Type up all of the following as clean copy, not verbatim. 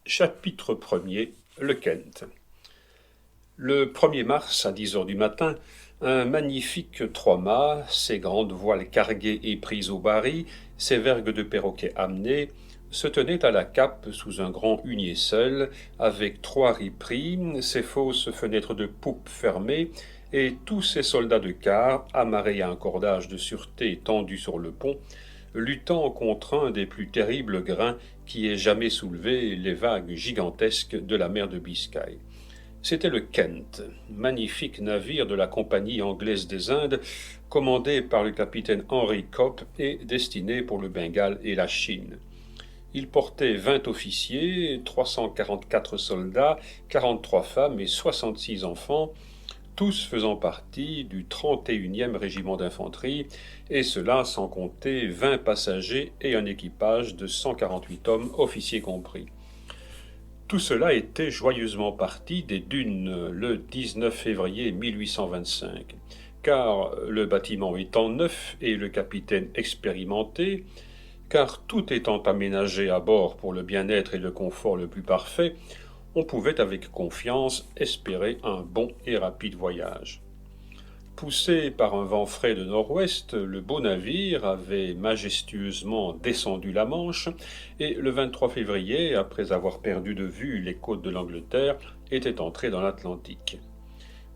Chapitre 1er. Le Kent. Le 1er mars, à 10 heures du matin, un magnifique trois-mâts, ses grandes voiles carguées et prises au baril, ses vergues de perroquet amenées, se tenait à la cape sous un grand hunier seul, avec 3 ripris, ses fausses fenêtres de poupe fermées, et tous ses soldats de quart, amarrés à un cordage de sûreté tendu sur le pont, luttant contre un des plus terribles grains qui ait jamais soulevé les vagues gigantesques de la mer de Biscaye. C'était le Kent, magnifique navire de la Compagnie anglaise des Indes, commandé par le capitaine Henry Cope et destiné pour le Bengale et la Chine. Il portait 20 officiers, 344 soldats, 43 femmes et 66 enfants, tous faisant partie du 31e régiment d'infanterie, et cela sans compter 20 passagers et un équipage de 148 hommes, officiers compris. Tout cela était joyeusement parti des dunes le 19 février 1825, car le bâtiment étant neuf et le capitaine expérimenté, car tout étant aménagé à bord pour le bien-être et le confort le plus parfait, on pouvait avec confiance espérer un bon et rapide voyage. Poussé par un vent frais de nord-ouest, le beau navire avait majestueusement descendu la Manche et le 23 février, après avoir perdu de vue les côtes de l'Angleterre, était entré dans l'Atlantique.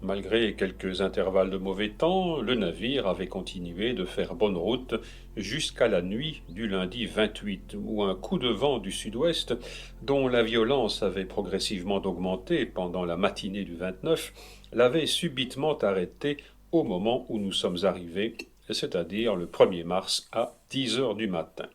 Malgré quelques intervalles de mauvais temps, le navire avait continué de faire bonne route jusqu'à la nuit du lundi 28, où un coup de vent du sud-ouest, dont la violence avait progressivement augmenté pendant la matinée du 29, l'avait subitement arrêté au moment où nous sommes arrivés, c'est-à-dire le 1er mars à 10 heures du matin.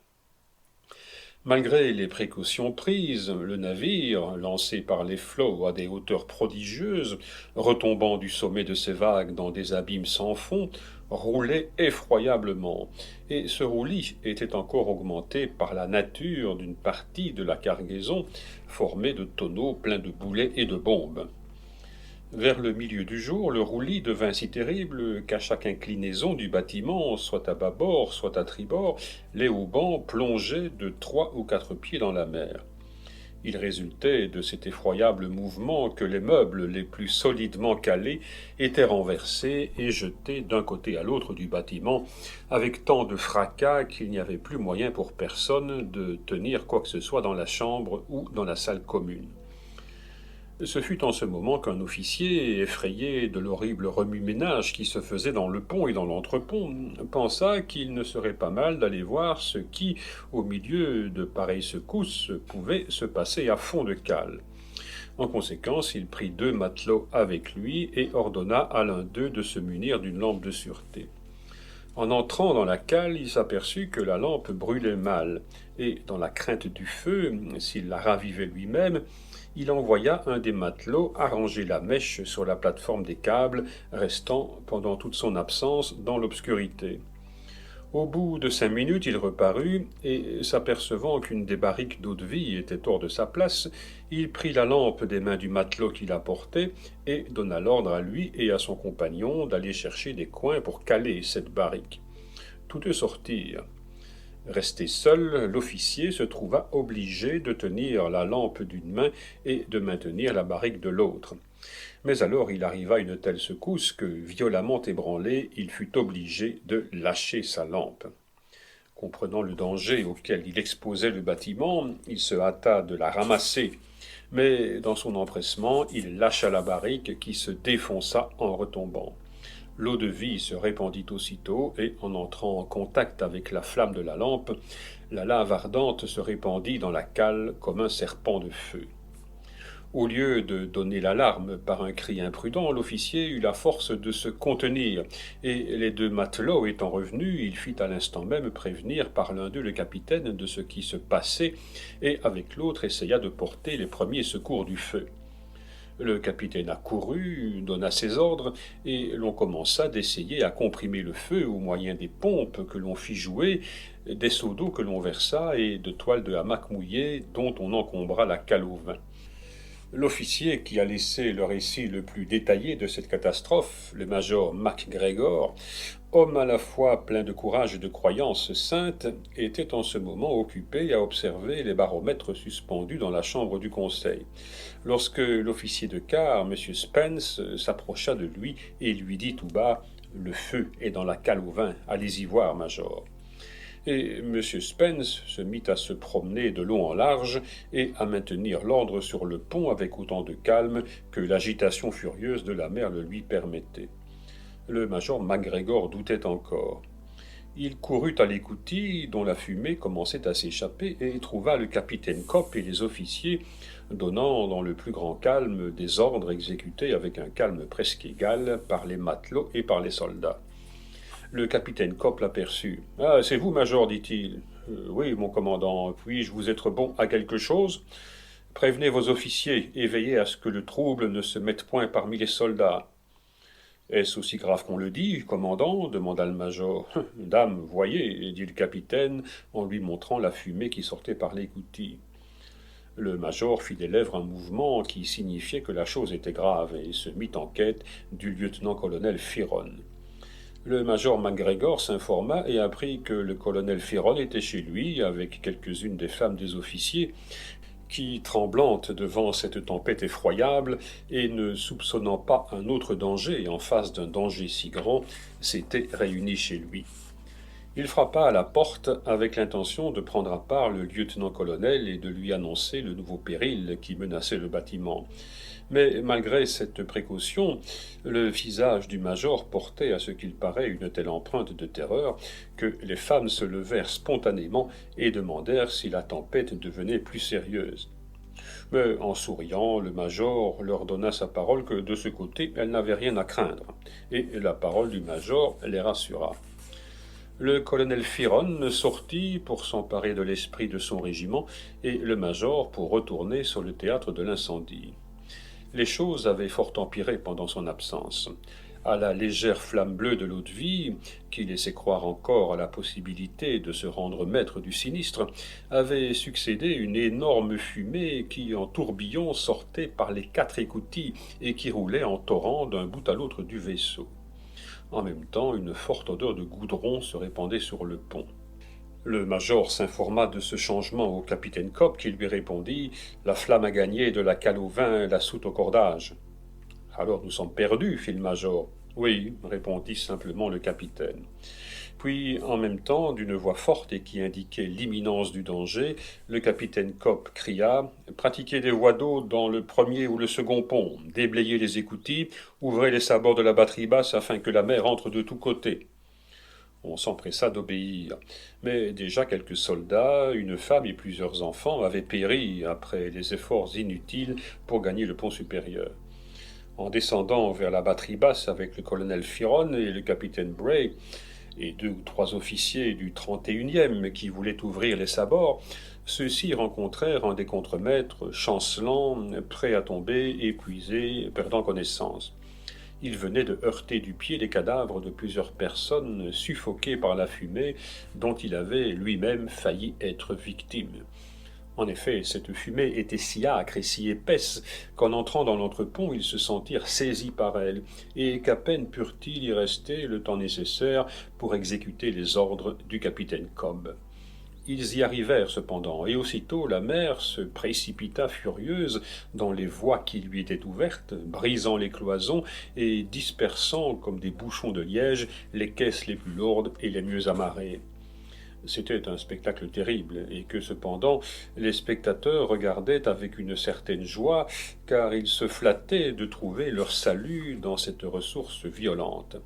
Malgré les précautions prises, le navire, lancé par les flots à des hauteurs prodigieuses, retombant du sommet de ses vagues dans des abîmes sans fond, roulait effroyablement, et ce roulis était encore augmenté par la nature d'une partie de la cargaison formée de tonneaux pleins de boulets et de bombes. Vers le milieu du jour, le roulis devint si terrible qu'à chaque inclinaison du bâtiment, soit à bâbord, soit à tribord, les haubans plongeaient de 3 ou 4 pieds dans la mer. Il résultait de cet effroyable mouvement que les meubles les plus solidement calés étaient renversés et jetés d'un côté à l'autre du bâtiment, avec tant de fracas qu'il n'y avait plus moyen pour personne de tenir quoi que ce soit dans la chambre ou dans la salle commune. Ce fut en ce moment qu'un officier, effrayé de l'horrible remue-ménage qui se faisait dans le pont et dans l'entrepont, pensa qu'il ne serait pas mal d'aller voir ce qui, au milieu de pareilles secousses, pouvait se passer à fond de cale. En conséquence, il prit 2 matelots avec lui et ordonna à l'un d'eux de se munir d'une lampe de sûreté. En entrant dans la cale, il s'aperçut que la lampe brûlait mal, et, dans la crainte du feu, s'il la ravivait lui-même, il envoya un des matelots arranger la mèche sur la plateforme des câbles, restant, pendant toute son absence, dans l'obscurité. Au bout de 5 minutes, il reparut, et, s'apercevant qu'une des barriques d'eau-de-vie était hors de sa place, il prit la lampe des mains du matelot qui la portait, et donna l'ordre à lui et à son compagnon d'aller chercher des coins pour caler cette barrique. Tous deux sortirent. Resté seul, l'officier se trouva obligé de tenir la lampe d'une main et de maintenir la barrique de l'autre. Mais alors il arriva une telle secousse que, violemment ébranlé, il fut obligé de lâcher sa lampe. Comprenant le danger auquel il exposait le bâtiment, il se hâta de la ramasser, mais dans son empressement, il lâcha la barrique qui se défonça en retombant. L'eau-de-vie se répandit aussitôt, et, en entrant en contact avec la flamme de la lampe, la lave ardente se répandit dans la cale comme un serpent de feu. Au lieu de donner l'alarme par un cri imprudent, l'officier eut la force de se contenir, et les 2 matelots étant revenus, il fit à l'instant même prévenir par l'un d'eux le capitaine de ce qui se passait, et avec l'autre essaya de porter les premiers secours du feu. Le capitaine accourut, donna ses ordres, et l'on commença d'essayer à comprimer le feu au moyen des pompes que l'on fit jouer, des seaux d'eau que l'on versa et de toiles de hamac mouillées dont on encombra la cale au vin. L'officier qui a laissé le récit le plus détaillé de cette catastrophe, le major MacGregor, homme à la fois plein de courage et de croyances saintes, était en ce moment occupé à observer les baromètres suspendus dans la chambre du conseil, lorsque l'officier de quart, M. Spence, s'approcha de lui et lui dit tout bas « Le feu est dans la cale au vin, allez-y voir, major ». Et M. Spence se mit à se promener de long en large et à maintenir l'ordre sur le pont avec autant de calme que l'agitation furieuse de la mer le lui permettait. Le major MacGregor doutait encore. Il courut à l'écoutille dont la fumée commençait à s'échapper et trouva le capitaine Copp et les officiers donnant dans le plus grand calme des ordres exécutés avec un calme presque égal par les matelots et par les soldats. Le capitaine Copp l'aperçut. « Ah, c'est vous, major, dit-il. Oui, mon commandant. Puis-je vous être bon à quelque chose? Prévenez vos officiers et veillez à ce que le trouble ne se mette point parmi les soldats. » Est-ce aussi grave qu'on le dit, commandant demanda le major. Dame, voyez, dit le capitaine en lui montrant la fumée qui sortait par l'écoutille. Le major fit des lèvres un mouvement qui signifiait que la chose était grave et se mit en quête du lieutenant-colonel Firon. Le major MacGregor s'informa et apprit que le colonel Firon était chez lui avec quelques-unes des femmes des officiers qui, tremblantes devant cette tempête effroyable et ne soupçonnant pas un autre danger en face d'un danger si grand, s'étaient réunies chez lui. Il frappa à la porte avec l'intention de prendre à part le lieutenant-colonel et de lui annoncer le nouveau péril qui menaçait le bâtiment. Mais malgré cette précaution, le visage du major portait à ce qu'il paraît une telle empreinte de terreur que les femmes se levèrent spontanément et demandèrent si la tempête devenait plus sérieuse. Mais en souriant, le major leur donna sa parole que de ce côté, elles n'avaient rien à craindre, et la parole du major les rassura. Le colonel Firon sortit pour s'emparer de l'esprit de son régiment et le major pour retourner sur le théâtre de l'incendie. Les choses avaient fort empiré pendant son absence. À la légère flamme bleue de l'eau-de-vie, qui laissait croire encore à la possibilité de se rendre maître du sinistre, avait succédé une énorme fumée qui, en tourbillon, sortait par les 4 écoutilles et qui roulait en torrent d'un bout à l'autre du vaisseau. En même temps, une forte odeur de goudron se répandait sur le pont. Le major s'informa de ce changement au capitaine Copp, qui lui répondit « La flamme a gagné de la cale au vin la soute au cordage. »« Alors nous sommes perdus, fit le major. »« Oui, répondit simplement le capitaine. » Puis, en même temps, d'une voix forte et qui indiquait l'imminence du danger, le capitaine Copp cria « Pratiquez des voies d'eau dans le premier ou le second pont, déblayez les écoutilles, ouvrez les sabords de la batterie basse afin que la mer entre de tous côtés. » On s'empressa d'obéir. Mais déjà quelques soldats, une femme et plusieurs enfants avaient péri après des efforts inutiles pour gagner le pont supérieur. En descendant vers la batterie basse avec le colonel Firon et le capitaine Bray, et 2 ou 3 officiers du 31e qui voulaient ouvrir les sabords, ceux-ci rencontrèrent un des contremaîtres, chancelant, prêt à tomber, épuisé, perdant connaissance. Il venait de heurter du pied les cadavres de plusieurs personnes suffoquées par la fumée dont il avait lui-même failli être victime. En effet, cette fumée était si âcre et si épaisse qu'en entrant dans l'entrepont, ils se sentirent saisis par elle, et qu'à peine purent-ils y rester le temps nécessaire pour exécuter les ordres du capitaine Cobb. Ils y arrivèrent cependant, et aussitôt la mer se précipita furieuse dans les voies qui lui étaient ouvertes, brisant les cloisons et dispersant comme des bouchons de liège les caisses les plus lourdes et les mieux amarrées. C'était un spectacle terrible, et que cependant les spectateurs regardaient avec une certaine joie, car ils se flattaient de trouver leur salut dans cette ressource violente.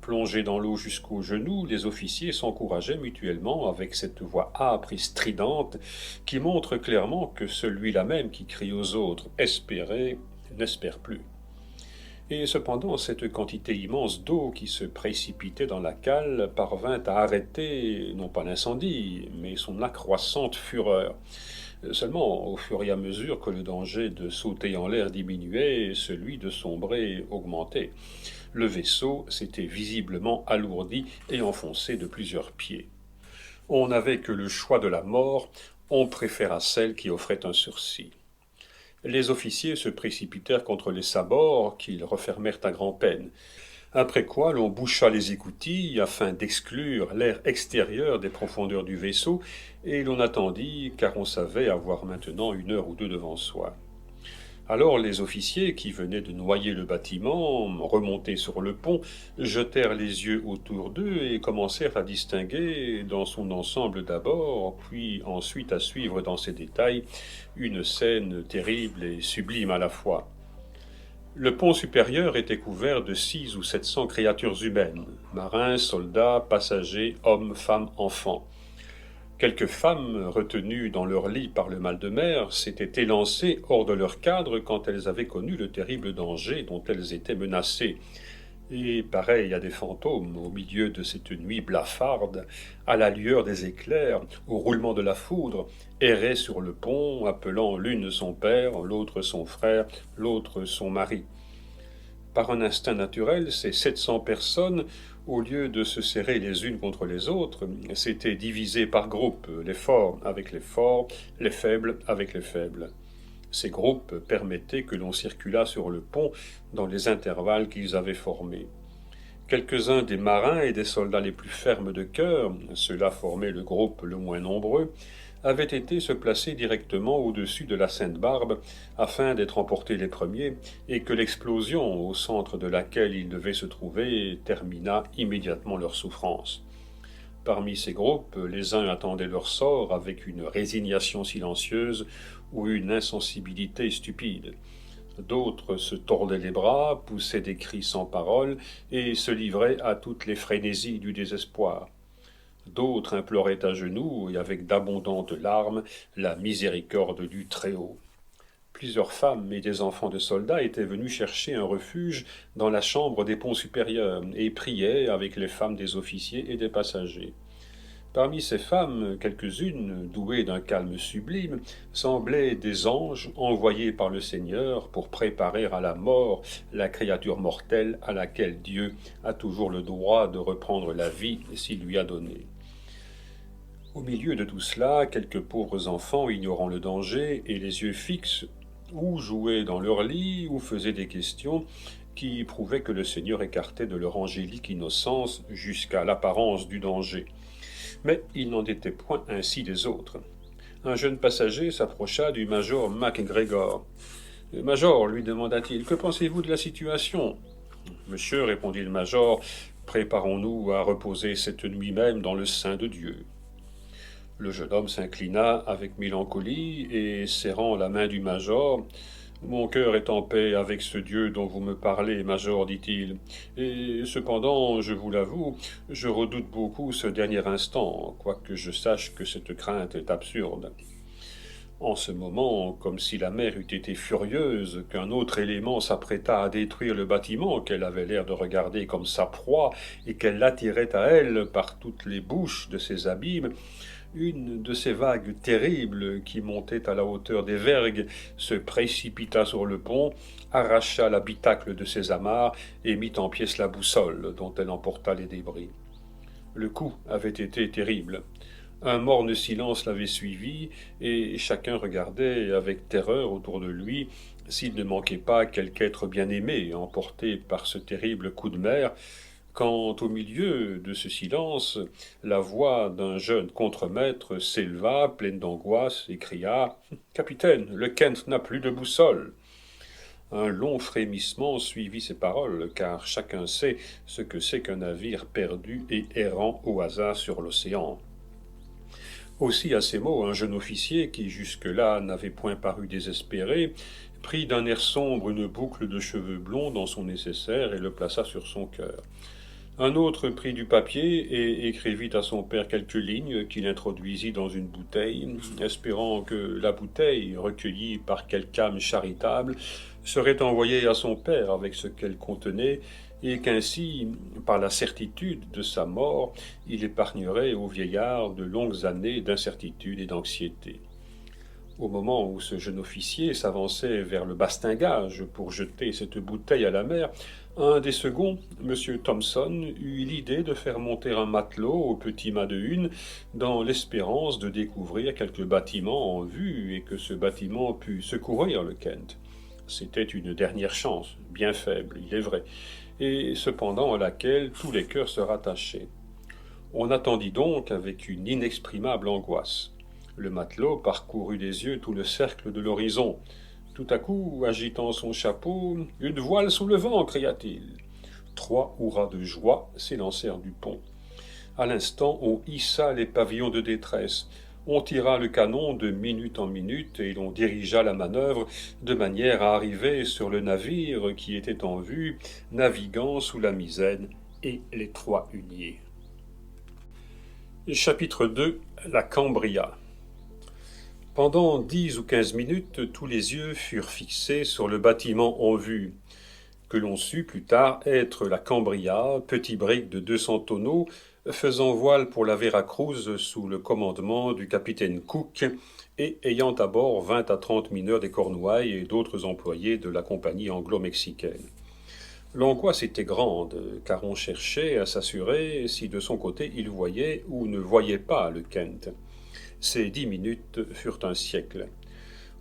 Plongés dans l'eau jusqu'aux genoux, les officiers s'encourageaient mutuellement avec cette voix âpre et stridente qui montre clairement que celui-là même qui crie aux autres « espérez » n'espère plus. Et cependant, cette quantité immense d'eau qui se précipitait dans la cale parvint à arrêter, non pas l'incendie, mais son accroissante fureur. Seulement, au fur et à mesure que le danger de sauter en l'air diminuait, celui de sombrer augmentait. Le vaisseau s'était visiblement alourdi et enfoncé de plusieurs pieds. On n'avait que le choix de la mort, on préféra celle qui offrait un sursis. Les officiers se précipitèrent contre les sabords, qu'ils refermèrent à grand-peine. Après quoi l'on boucha les écoutilles afin d'exclure l'air extérieur des profondeurs du vaisseau, et l'on attendit, car on savait avoir maintenant 1 heure ou 2 devant soi. Alors les officiers, qui venaient de noyer le bâtiment, remontés sur le pont, jetèrent les yeux autour d'eux et commencèrent à distinguer, dans son ensemble d'abord, puis ensuite à suivre dans ses détails, une scène terrible et sublime à la fois. Le pont supérieur était couvert de 600 ou 700 créatures humaines, marins, soldats, passagers, hommes, femmes, enfants. Quelques femmes, retenues dans leur lit par le mal de mer, s'étaient élancées hors de leur cadre quand elles avaient connu le terrible danger dont elles étaient menacées. Et, pareil à des fantômes, au milieu de cette nuit blafarde, à la lueur des éclairs, au roulement de la foudre, erraient sur le pont, appelant l'une son père, l'autre son frère, l'autre son mari. Par un instinct naturel, ces 700 personnes, au lieu de se serrer les unes contre les autres, s'étaient divisées par groupes, les forts avec les forts, les faibles avec les faibles. Ces groupes permettaient que l'on circulât sur le pont dans les intervalles qu'ils avaient formés. Quelques-uns des marins et des soldats les plus fermes de cœur, ceux-là formaient le groupe le moins nombreux, avaient été se placer directement au-dessus de la Sainte-Barbe afin d'être emportés les premiers et que l'explosion au centre de laquelle ils devaient se trouver terminât immédiatement leur souffrance. Parmi ces groupes, les uns attendaient leur sort avec une résignation silencieuse ou une insensibilité stupide. D'autres se tordaient les bras, poussaient des cris sans parole et se livraient à toutes les frénésies du désespoir. D'autres imploraient à genoux et avec d'abondantes larmes la miséricorde du Très-Haut. Plusieurs femmes et des enfants de soldats étaient venus chercher un refuge dans la chambre des ponts supérieurs et priaient avec les femmes des officiers et des passagers. Parmi ces femmes, quelques-unes, douées d'un calme sublime, semblaient des anges envoyés par le Seigneur pour préparer à la mort la créature mortelle à laquelle Dieu a toujours le droit de reprendre la vie s'il lui a donné. Au milieu de tout cela, quelques pauvres enfants ignorant le danger et les yeux fixes, ou jouaient dans leur lit, ou faisaient des questions qui prouvaient que le Seigneur écartait de leur angélique innocence jusqu'à l'apparence du danger. Mais il n'en était point ainsi des autres. Un jeune passager s'approcha du major MacGregor. « Major, lui demanda-t-il, que pensez-vous de la situation ?»« Monsieur, répondit le major, préparons-nous à reposer cette nuit même dans le sein de Dieu. » Le jeune homme s'inclina avec mélancolie et, serrant la main du major, « Mon cœur est en paix avec ce Dieu dont vous me parlez, major, dit-il, et cependant, je vous l'avoue, je redoute beaucoup ce dernier instant, quoique je sache que cette crainte est absurde. » En ce moment, comme si la mer eût été furieuse, qu'un autre élément s'apprêtât à détruire le bâtiment qu'elle avait l'air de regarder comme sa proie et qu'elle l'attirait à elle par toutes les bouches de ses abîmes, une de ces vagues terribles qui montaient à la hauteur des vergues se précipita sur le pont, arracha l'habitacle de ses amarres et mit en pièces la boussole dont elle emporta les débris. Le coup avait été terrible. Un morne silence l'avait suivi, et chacun regardait avec terreur autour de lui s'il ne manquait pas quelque être bien-aimé emporté par ce terrible coup de mer, quand, au milieu de ce silence, la voix d'un jeune contremaître s'éleva, pleine d'angoisse, et cria « Capitaine, le Kent n'a plus de boussole !» Un long frémissement suivit ces paroles, car chacun sait ce que c'est qu'un navire perdu et errant au hasard sur l'océan. Aussi, à ces mots, un jeune officier, qui jusque-là n'avait point paru désespéré, prit d'un air sombre une boucle de cheveux blonds dans son nécessaire et le plaça sur son cœur. Un autre prit du papier et écrivit à son père quelques lignes qu'il introduisit dans une bouteille, espérant que la bouteille, recueillie par quelque âme charitable, serait envoyée à son père avec ce qu'elle contenait, et qu'ainsi, par la certitude de sa mort, il épargnerait au vieillard de longues années d'incertitude et d'anxiété. Au moment où ce jeune officier s'avançait vers le bastingage pour jeter cette bouteille à la mer, un des seconds, M. Thompson, eut l'idée de faire monter un matelot au petit mât de une, dans l'espérance de découvrir quelque bâtiment en vue et que ce bâtiment pût secourir le Kent. C'était une dernière chance, bien faible, il est vrai, et cependant à laquelle tous les cœurs se rattachaient. On attendit donc avec une inexprimable angoisse. Le matelot parcourut des yeux tout le cercle de l'horizon. Tout à coup, agitant son chapeau, « Une voile sous le vent !» cria-t-il. 3 hurrahs de joie s'élancèrent du pont. À l'instant, on hissa les pavillons de détresse. On tira le canon de minute en minute et l'on dirigea la manœuvre de manière à arriver sur le navire qui était en vue, naviguant sous la misaine et les 3 huniers. Chapitre 2. La Cambria. Pendant 10 ou 15 minutes, tous les yeux furent fixés sur le bâtiment en vue, que l'on sut plus tard être la Cambria, petit brick de 200 tonneaux, faisant voile pour la Vera Cruz sous le commandement du capitaine Cook et ayant à bord 20 à 30 mineurs des Cornouailles et d'autres employés de la compagnie anglo-mexicaine. L'angoisse était grande, car on cherchait à s'assurer si de son côté il voyait ou ne voyait pas le Kent. Ces 10 minutes furent un siècle.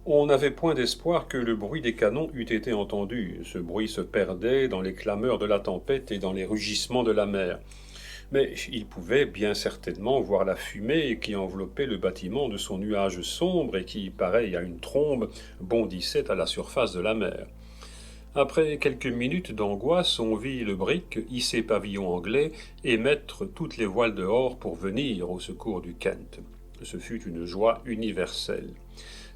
On n'avait point d'espoir que le bruit des canons eût été entendu. Ce bruit se perdait dans les clameurs de la tempête et dans les rugissements de la mer. Mais il pouvait bien certainement voir la fumée qui enveloppait le bâtiment de son nuage sombre et qui, pareil à une trombe, bondissait à la surface de la mer. Après quelques minutes d'angoisse, on vit le brick hisser pavillon anglais et mettre toutes les voiles dehors pour venir au secours du Kent. Ce fut une joie universelle.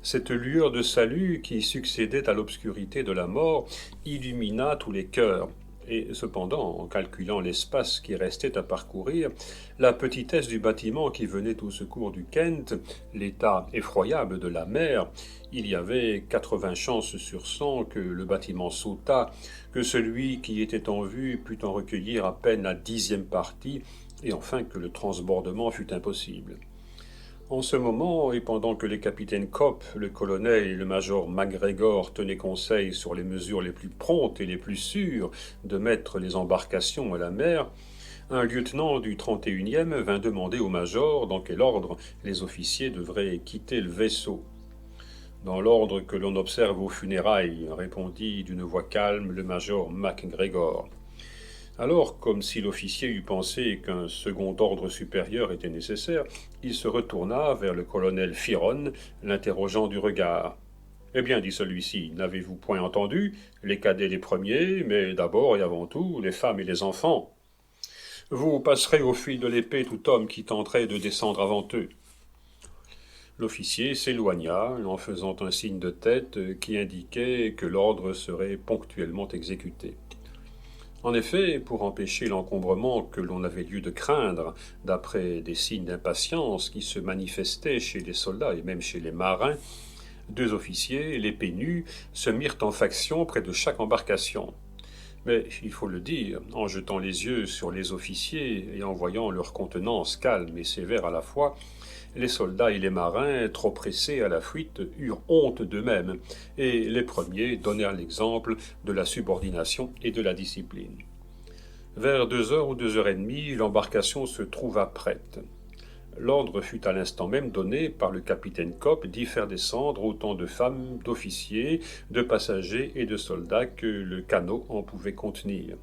Cette lueur de salut qui succédait à l'obscurité de la mort illumina tous les cœurs. Et cependant, en calculant l'espace qui restait à parcourir, la petitesse du bâtiment qui venait au secours du Kent, l'état effroyable de la mer, il y avait 80 chances sur 100 que le bâtiment sautât, que celui qui était en vue pût en recueillir à peine la 10e partie, et enfin que le transbordement fût impossible. En ce moment, et pendant que les capitaines Cope, le colonel et le major MacGregor tenaient conseil sur les mesures les plus promptes et les plus sûres de mettre les embarcations à la mer, un lieutenant du 31e vint demander au major dans quel ordre les officiers devraient quitter le vaisseau. « Dans l'ordre que l'on observe aux funérailles, » répondit d'une voix calme le major MacGregor. Alors, comme si l'officier eût pensé qu'un second ordre supérieur était nécessaire, il se retourna vers le colonel Firon, l'interrogeant du regard. « Eh bien, dit celui-ci, n'avez-vous point entendu? Les cadets les premiers, mais d'abord et avant tout, les femmes et les enfants. Vous passerez au fil de l'épée tout homme qui tenterait de descendre avant eux. » L'officier s'éloigna en faisant un signe de tête qui indiquait que l'ordre serait ponctuellement exécuté. En effet, pour empêcher l'encombrement que l'on avait lieu de craindre, d'après des signes d'impatience qui se manifestaient chez les soldats et même chez les marins, 2 officiers, l'épée nue, se mirent en faction près de chaque embarcation. Mais, il faut le dire, en jetant les yeux sur les officiers et en voyant leur contenance calme et sévère à la fois, les soldats et les marins, trop pressés à la fuite, eurent honte d'eux-mêmes, et les premiers donnèrent l'exemple de la subordination et de la discipline. Vers 2 heures ou 2 heures et demie, l'embarcation se trouva prête. L'ordre fut à l'instant même donné par le capitaine Cope d'y faire descendre autant de femmes, d'officiers, de passagers et de soldats que le canot en pouvait contenir.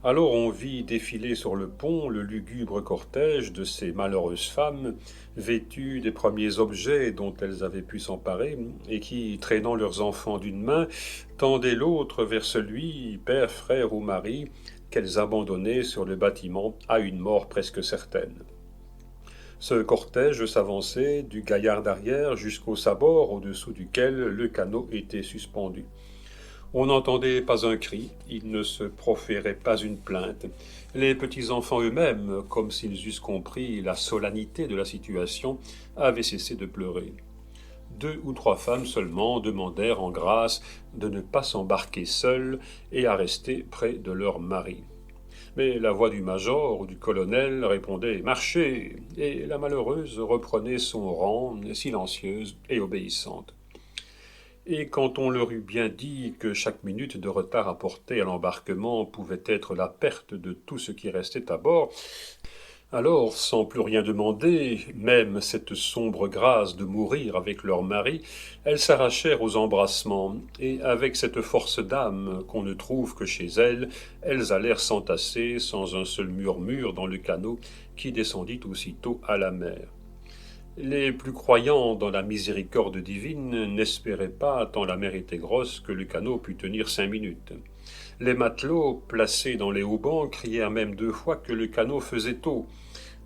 Alors on vit défiler sur le pont le lugubre cortège de ces malheureuses femmes, vêtues des premiers objets dont elles avaient pu s'emparer, et qui, traînant leurs enfants d'une main, tendaient l'autre vers celui, père, frère ou mari, qu'elles abandonnaient sur le bâtiment à une mort presque certaine. Ce cortège s'avançait du gaillard d'arrière jusqu'au sabord au-dessous duquel le canot était suspendu. On n'entendait pas un cri, il ne se proférait pas une plainte. Les petits-enfants eux-mêmes, comme s'ils eussent compris la solennité de la situation, avaient cessé de pleurer. 2 ou 3 femmes seulement demandèrent en grâce de ne pas s'embarquer seules et à rester près de leur mari. Mais la voix du major ou du colonel répondait « Marchez !» et la malheureuse reprenait son rang, silencieuse et obéissante. Et quand on leur eut bien dit que chaque minute de retard apporté à l'embarquement pouvait être la perte de tout ce qui restait à bord, alors, sans plus rien demander, même cette sombre grâce de mourir avec leur mari, elles s'arrachèrent aux embrassements, et avec cette force d'âme qu'on ne trouve que chez elles, elles allèrent s'entasser sans un seul murmure dans le canot qui descendit aussitôt à la mer. Les plus croyants dans la miséricorde divine n'espéraient pas, tant la mer était grosse, que le canot pût tenir 5 minutes. Les matelots, placés dans les haubans, crièrent même 2 fois que le canot faisait eau.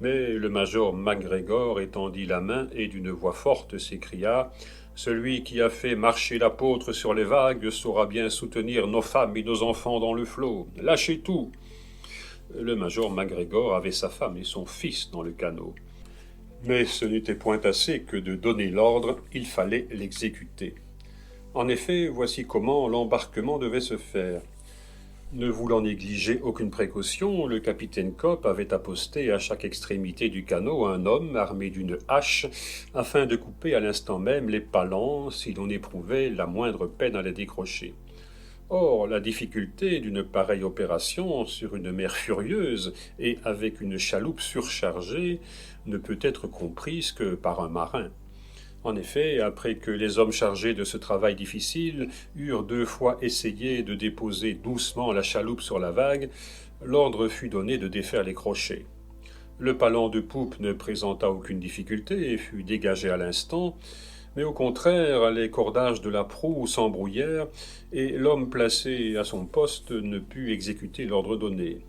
Mais le major MacGregor étendit la main et d'une voix forte s'écria « Celui qui a fait marcher l'apôtre sur les vagues saura bien soutenir nos femmes et nos enfants dans le flot. Lâchez tout !» Le major MacGregor avait sa femme et son fils dans le canot. Mais ce n'était point assez que de donner l'ordre, il fallait l'exécuter. En effet, voici comment l'embarquement devait se faire. Ne voulant négliger aucune précaution, le capitaine Cope avait aposté à chaque extrémité du canot un homme armé d'une hache, afin de couper à l'instant même les palans si l'on éprouvait la moindre peine à les décrocher. Or, la difficulté d'une pareille opération sur une mer furieuse et avec une chaloupe surchargée ne peut être comprise que par un marin. En effet, après que les hommes chargés de ce travail difficile eurent 2 fois essayé de déposer doucement la chaloupe sur la vague, l'ordre fut donné de défaire les crochets. Le palan de poupe ne présenta aucune difficulté et fut dégagé à l'instant, mais au contraire, les cordages de la proue s'embrouillèrent et l'homme placé à son poste ne put exécuter l'ordre donné.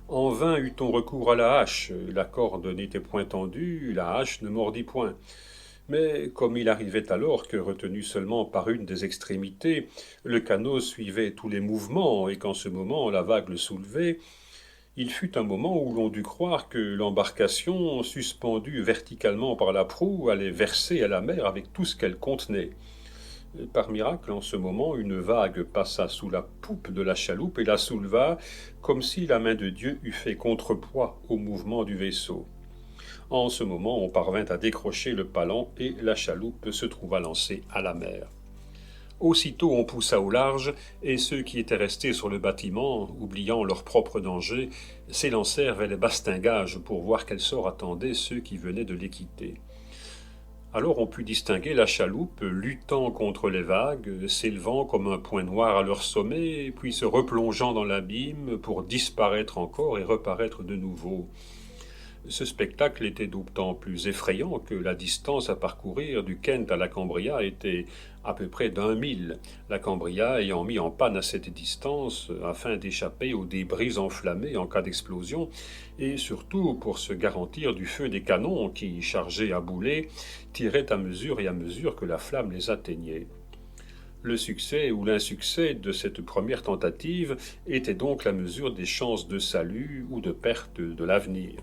En vain eut-on recours à la hache, la corde n'était point tendue, la hache ne mordit point. Mais comme il arrivait alors que, retenu seulement par une des extrémités, le canot suivait tous les mouvements et qu'en ce moment la vague le soulevait, il fut un moment où l'on dut croire que l'embarcation, suspendue verticalement par la proue, allait verser à la mer avec tout ce qu'elle contenait. Par miracle, en ce moment, une vague passa sous la poupe de la chaloupe et la souleva, comme si la main de Dieu eût fait contrepoids au mouvement du vaisseau. En ce moment, on parvint à décrocher le palan et la chaloupe se trouva lancée à la mer. Aussitôt on poussa au large, et ceux qui étaient restés sur le bâtiment, oubliant leur propre danger, s'élancèrent vers les bastingages pour voir quel sort attendait ceux qui venaient de les quitter. Alors on put distinguer la chaloupe luttant contre les vagues, s'élevant comme un point noir à leur sommet, puis se replongeant dans l'abîme pour disparaître encore et reparaître de nouveau. Ce spectacle était d'autant plus effrayant que la distance à parcourir du Kent à la Cambria était à peu près d'1 mille, la Cambria ayant mis en panne à cette distance afin d'échapper aux débris enflammés en cas d'explosion, et surtout pour se garantir du feu des canons qui, chargés à boulet, tiraient à mesure que la flamme les atteignait. Le succès ou l'insuccès de cette première tentative était donc la mesure des chances de salut ou de perte de l'avenir.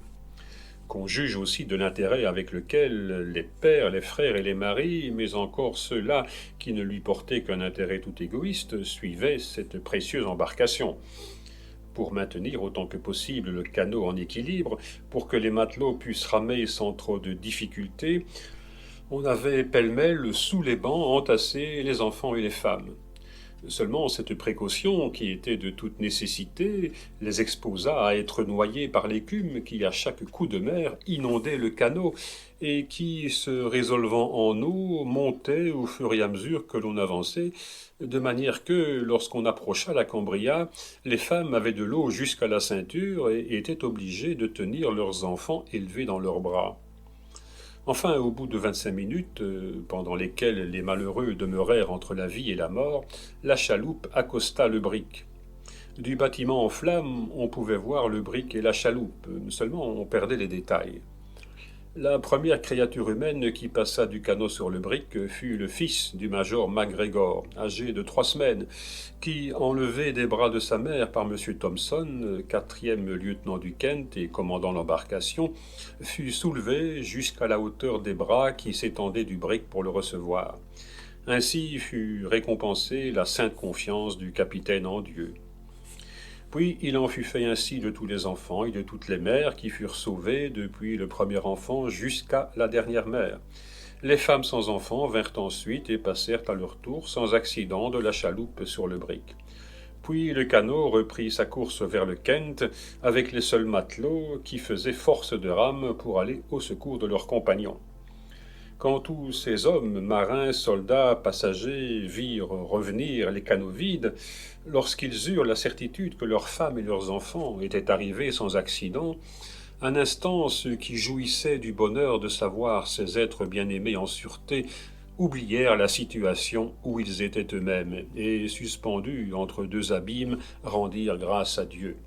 Qu'on juge aussi de l'intérêt avec lequel les pères, les frères et les maris, mais encore ceux-là qui ne lui portaient qu'un intérêt tout égoïste, suivaient cette précieuse embarcation. Pour maintenir autant que possible le canot en équilibre, pour que les matelots puissent ramer sans trop de difficultés, on avait pêle-mêle sous les bancs entassé les enfants et les femmes. Seulement cette précaution, qui était de toute nécessité, les exposa à être noyés par l'écume qui, à chaque coup de mer, inondait le canot, et qui, se résolvant en eau, montait au fur et à mesure que l'on avançait, de manière que, lorsqu'on approcha la Cambria, les femmes avaient de l'eau jusqu'à la ceinture et étaient obligées de tenir leurs enfants élevés dans leurs bras. Enfin, au bout de 25 minutes, pendant lesquelles les malheureux demeurèrent entre la vie et la mort, la chaloupe accosta le brick. Du bâtiment en flammes, on pouvait voir le brick et la chaloupe, seulement on perdait les détails. La première créature humaine qui passa du canot sur le brick fut le fils du major MacGregor, âgé de 3 semaines, qui, enlevé des bras de sa mère par M. Thompson, 4e lieutenant du Kent et commandant l'embarcation, fut soulevé jusqu'à la hauteur des bras qui s'étendaient du brick pour le recevoir. Ainsi fut récompensée la sainte confiance du capitaine en Dieu. Puis il en fut fait ainsi de tous les enfants et de toutes les mères qui furent sauvées depuis le premier enfant jusqu'à la dernière mère. Les femmes sans enfants vinrent ensuite et passèrent à leur tour sans accident de la chaloupe sur le brick. Puis le canot reprit sa course vers le Kent avec les seuls matelots qui faisaient force de rame pour aller au secours de leurs compagnons. Quand tous ces hommes, marins, soldats, passagers, virent revenir les canots vides, lorsqu'ils eurent la certitude que leurs femmes et leurs enfants étaient arrivés sans accident, un instant ceux qui jouissaient du bonheur de savoir ces êtres bien-aimés en sûreté oublièrent la situation où ils étaient eux-mêmes, et, suspendus entre deux abîmes, rendirent grâce à Dieu.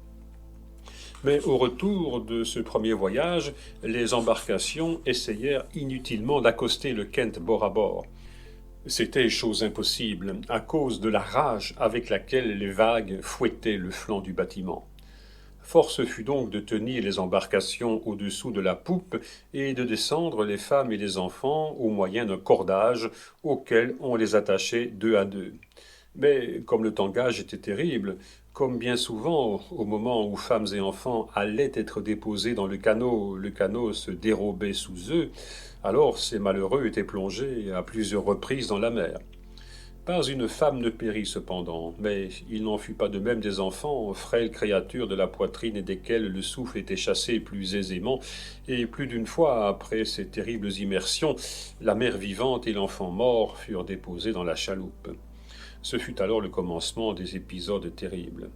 Mais au retour de ce premier voyage, les embarcations essayèrent inutilement d'accoster le Kent bord à bord. C'était chose impossible, à cause de la rage avec laquelle les vagues fouettaient le flanc du bâtiment. Force fut donc de tenir les embarcations au-dessous de la poupe et de descendre les femmes et les enfants au moyen d'un cordage auquel on les attachait deux à deux. Mais comme le tangage était terrible, comme bien souvent, au moment où femmes et enfants allaient être déposés dans le canot se dérobait sous eux, alors ces malheureux étaient plongés à plusieurs reprises dans la mer. Pas une femme ne périt cependant, mais il n'en fut pas de même des enfants, frêles créatures de la poitrine et desquelles le souffle était chassé plus aisément, et plus d'une fois, après ces terribles immersions, la mère vivante et l'enfant mort furent déposés dans la chaloupe. Ce fut alors le commencement des épisodes terribles.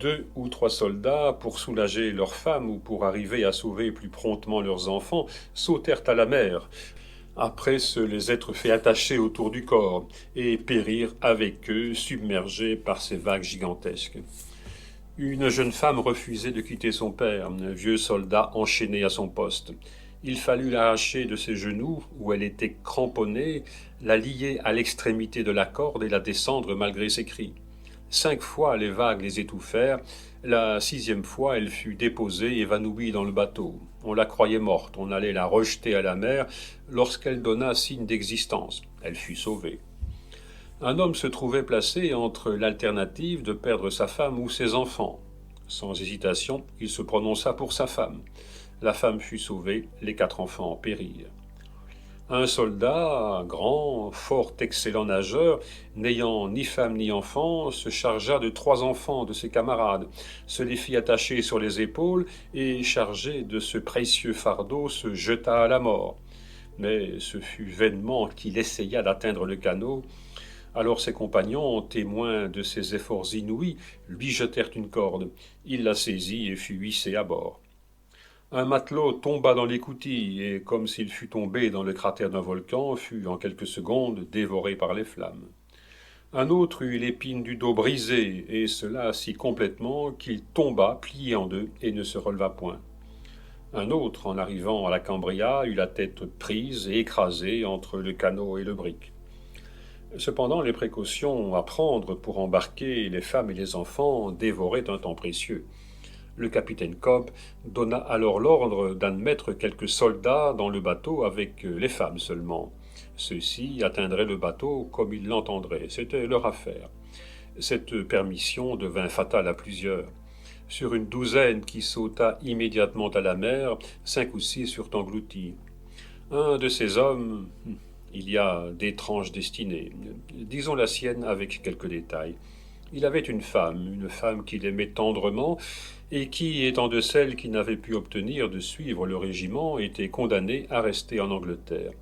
2 ou 3 soldats, pour soulager leurs femmes ou pour arriver à sauver plus promptement leurs enfants, sautèrent à la mer, après se les être fait attacher autour du corps, et périrent avec eux, submergés par ces vagues gigantesques. Une jeune femme refusait de quitter son père, un vieux soldat enchaîné à son poste. Il fallut l'arracher de ses genoux, où elle était cramponnée, la lier à l'extrémité de la corde et la descendre malgré ses cris. 5 fois les vagues les étouffèrent, la 6e fois elle fut déposée, évanouie dans le bateau. On la croyait morte, on allait la rejeter à la mer lorsqu'elle donna signe d'existence. Elle fut sauvée. Un homme se trouvait placé entre l'alternative de perdre sa femme ou ses enfants. Sans hésitation, il se prononça pour sa femme. La femme fut sauvée, les 4 enfants périrent. Un soldat, grand, fort excellent nageur, n'ayant ni femme ni enfant, se chargea de 3 enfants de ses camarades, se les fit attacher sur les épaules et, chargé de ce précieux fardeau, se jeta à la mort. Mais ce fut vainement qu'il essaya d'atteindre le canot. Alors ses compagnons, témoins de ses efforts inouïs, lui jetèrent une corde. Il la saisit et fut hissé à bord. Un matelot tomba dans l'écoutille et, comme s'il fût tombé dans le cratère d'un volcan, fut en quelques secondes dévoré par les flammes. Un autre eut l'épine du dos brisée, et cela si complètement qu'il tomba plié en deux et ne se releva point. Un autre, en arrivant à la Cambria, eut la tête prise et écrasée entre le canot et le brick. Cependant, les précautions à prendre pour embarquer les femmes et les enfants dévoraient un temps précieux. Le capitaine Cobb donna alors l'ordre d'admettre quelques soldats dans le bateau avec les femmes seulement. Ceux-ci atteindraient le bateau comme ils l'entendraient, c'était leur affaire. Cette permission devint fatale à plusieurs. Sur une douzaine qui sauta immédiatement à la mer, 5 ou 6 furent engloutis. Un de ces hommes, il y a d'étranges destinées, disons la sienne avec quelques détails. Il avait une femme qu'il aimait tendrement, et qui, étant de celles qui n'avaient pu obtenir de suivre le régiment, était condamnée à rester en Angleterre.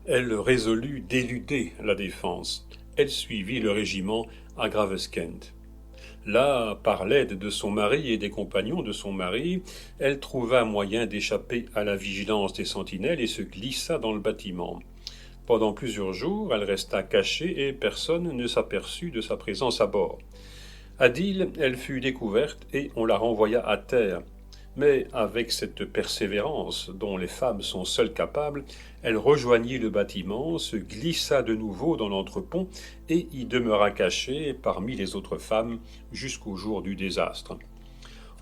Elle résolut d'éluder la défense. Elle suivit le régiment à Gravesend. Là, par l'aide de son mari et des compagnons de son mari, elle trouva moyen d'échapper à la vigilance des sentinelles et se glissa dans le bâtiment. Pendant plusieurs jours, elle resta cachée et personne ne s'aperçut de sa présence à bord. À Deal, elle fut découverte et on la renvoya à terre. Mais avec cette persévérance dont les femmes sont seules capables, elle rejoignit le bâtiment, se glissa de nouveau dans l'entrepont et y demeura cachée parmi les autres femmes jusqu'au jour du désastre.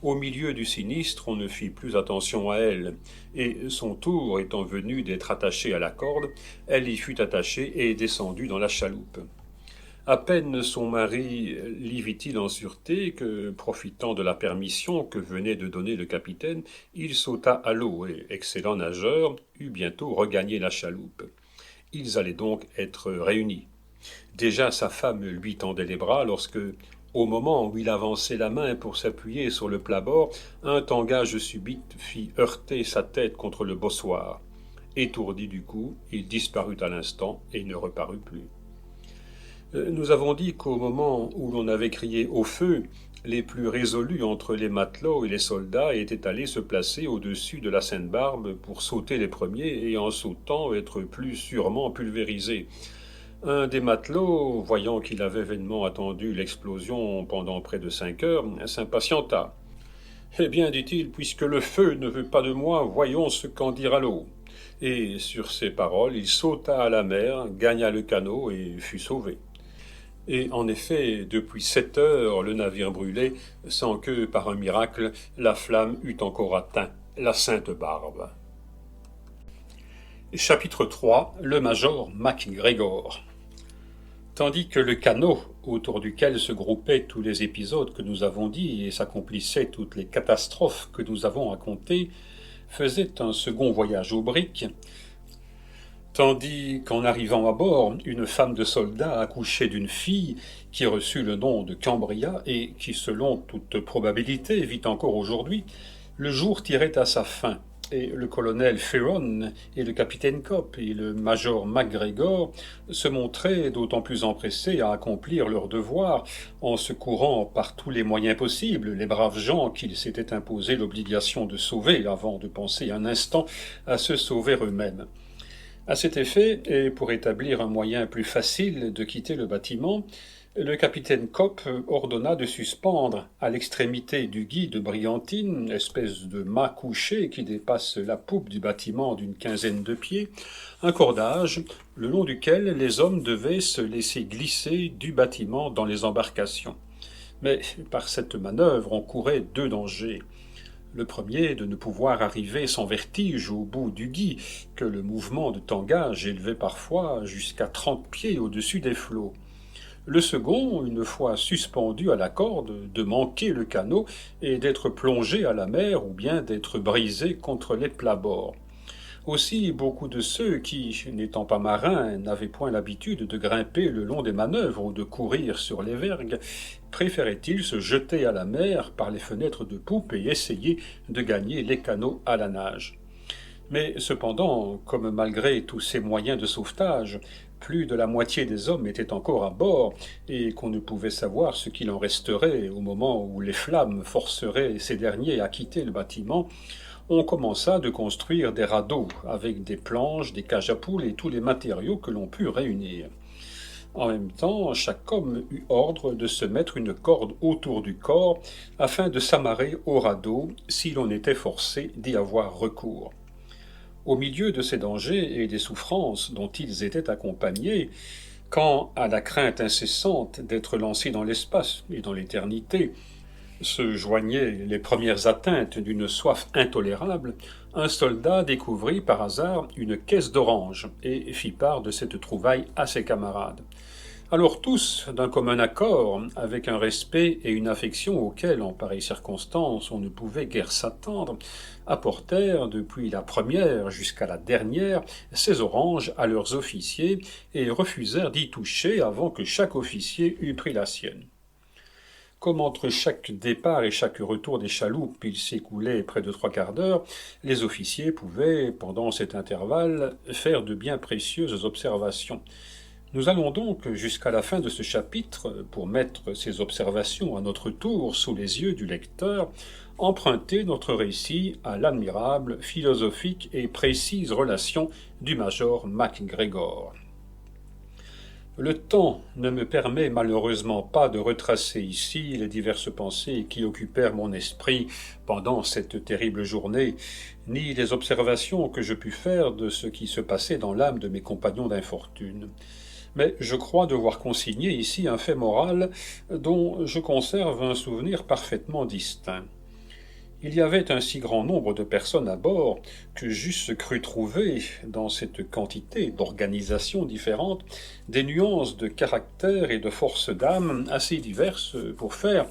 Au milieu du sinistre, on ne fit plus attention à elle, et son tour étant venu d'être attachée à la corde, elle y fut attachée et descendue dans la chaloupe. À peine son mari l'y vit-il en sûreté que, profitant de la permission que venait de donner le capitaine, il sauta à l'eau et, excellent nageur, eut bientôt regagné la chaloupe. Ils allaient donc être réunis. Déjà sa femme lui tendait les bras lorsque, au moment où il avançait la main pour s'appuyer sur le plat-bord, un tangage subit fit heurter sa tête contre le bossoir. Étourdi du coup, il disparut à l'instant et ne reparut plus. Nous avons dit qu'au moment où l'on avait crié au feu, les plus résolus entre les matelots et les soldats étaient allés se placer au-dessus de la Sainte-Barbe pour sauter les premiers et en sautant être plus sûrement pulvérisés. Un des matelots, voyant qu'il avait vainement attendu l'explosion pendant près de 5 heures, s'impatienta. « Eh bien, dit-il, puisque le feu ne veut pas de moi, voyons ce qu'en dira l'eau. » Et sur ces paroles, il sauta à la mer, gagna le canot et fut sauvé. Et en effet, depuis 7 heures, le navire brûlait, sans que, par un miracle, la flamme eût encore atteint la Sainte-Barbe. Chapitre 3. Le major MacGregor. Tandis que le canot, autour duquel se groupaient tous les épisodes que nous avons dits et s'accomplissaient toutes les catastrophes que nous avons racontées, faisait un second voyage aux briques, tandis qu'en arrivant à bord, une femme de soldat accouchait d'une fille qui reçut le nom de Cambria et qui, selon toute probabilité, vit encore aujourd'hui, le jour tirait à sa fin, et le colonel Fearon et le capitaine Copp et le major MacGregor se montraient d'autant plus empressés à accomplir leur devoir en secourant par tous les moyens possibles les braves gens qu'ils s'étaient imposé l'obligation de sauver avant de penser un instant à se sauver eux-mêmes. À cet effet, et pour établir un moyen plus facile de quitter le bâtiment, le capitaine Copp ordonna de suspendre à l'extrémité du guy de brigantine, espèce de mât couché qui dépasse la poupe du bâtiment d'une quinzaine de pieds, un cordage le long duquel les hommes devaient se laisser glisser du bâtiment dans les embarcations. Mais par cette manœuvre on courait 2 dangers. Le premier, de ne pouvoir arriver sans vertige au bout du guy, que le mouvement de tangage élevait parfois jusqu'à 30 pieds au-dessus des flots. Le second, une fois suspendu à la corde, de manquer le canot et d'être plongé à la mer ou bien d'être brisé contre les plabords. Aussi, beaucoup de ceux qui, n'étant pas marins, n'avaient point l'habitude de grimper le long des manœuvres ou de courir sur les vergues, préféraient-ils se jeter à la mer par les fenêtres de poupe et essayer de gagner les canots à la nage. Mais cependant, comme malgré tous ces moyens de sauvetage, plus de la moitié des hommes étaient encore à bord, et qu'on ne pouvait savoir ce qu'il en resterait au moment où les flammes forceraient ces derniers à quitter le bâtiment, on commença de construire des radeaux avec des planches, des cages à poules et tous les matériaux que l'on put réunir. En même temps, chaque homme eut ordre de se mettre une corde autour du corps afin de s'amarrer au radeau si l'on était forcé d'y avoir recours. Au milieu de ces dangers et des souffrances dont ils étaient accompagnés, quand, à la crainte incessante d'être lancés dans l'espace et dans l'éternité, se joignaient les premières atteintes d'une soif intolérable, un soldat découvrit par hasard une caisse d'oranges et fit part de cette trouvaille à ses camarades. Alors tous, d'un commun accord, avec un respect et une affection auxquels, en pareille circonstance, on ne pouvait guère s'attendre, apportèrent, depuis la première jusqu'à la dernière, ces oranges à leurs officiers et refusèrent d'y toucher avant que chaque officier eût pris la sienne. Comme entre chaque départ et chaque retour des chaloupes il s'écoulait près de 3/4 d'heure, les officiers pouvaient, pendant cet intervalle, faire de bien précieuses observations. Nous allons donc, jusqu'à la fin de ce chapitre, pour mettre ces observations à notre tour sous les yeux du lecteur, emprunter notre récit à l'admirable, philosophique et précise relation du major MacGregor. Le temps ne me permet malheureusement pas de retracer ici les diverses pensées qui occupèrent mon esprit pendant cette terrible journée, ni les observations que je pus faire de ce qui se passait dans l'âme de mes compagnons d'infortune. Mais je crois devoir consigner ici un fait moral dont je conserve un souvenir parfaitement distinct. Il y avait un si grand nombre de personnes à bord que j'eusse cru trouver, dans cette quantité d'organisations différentes, des nuances de caractère et de force d'âme assez diverses pour faire,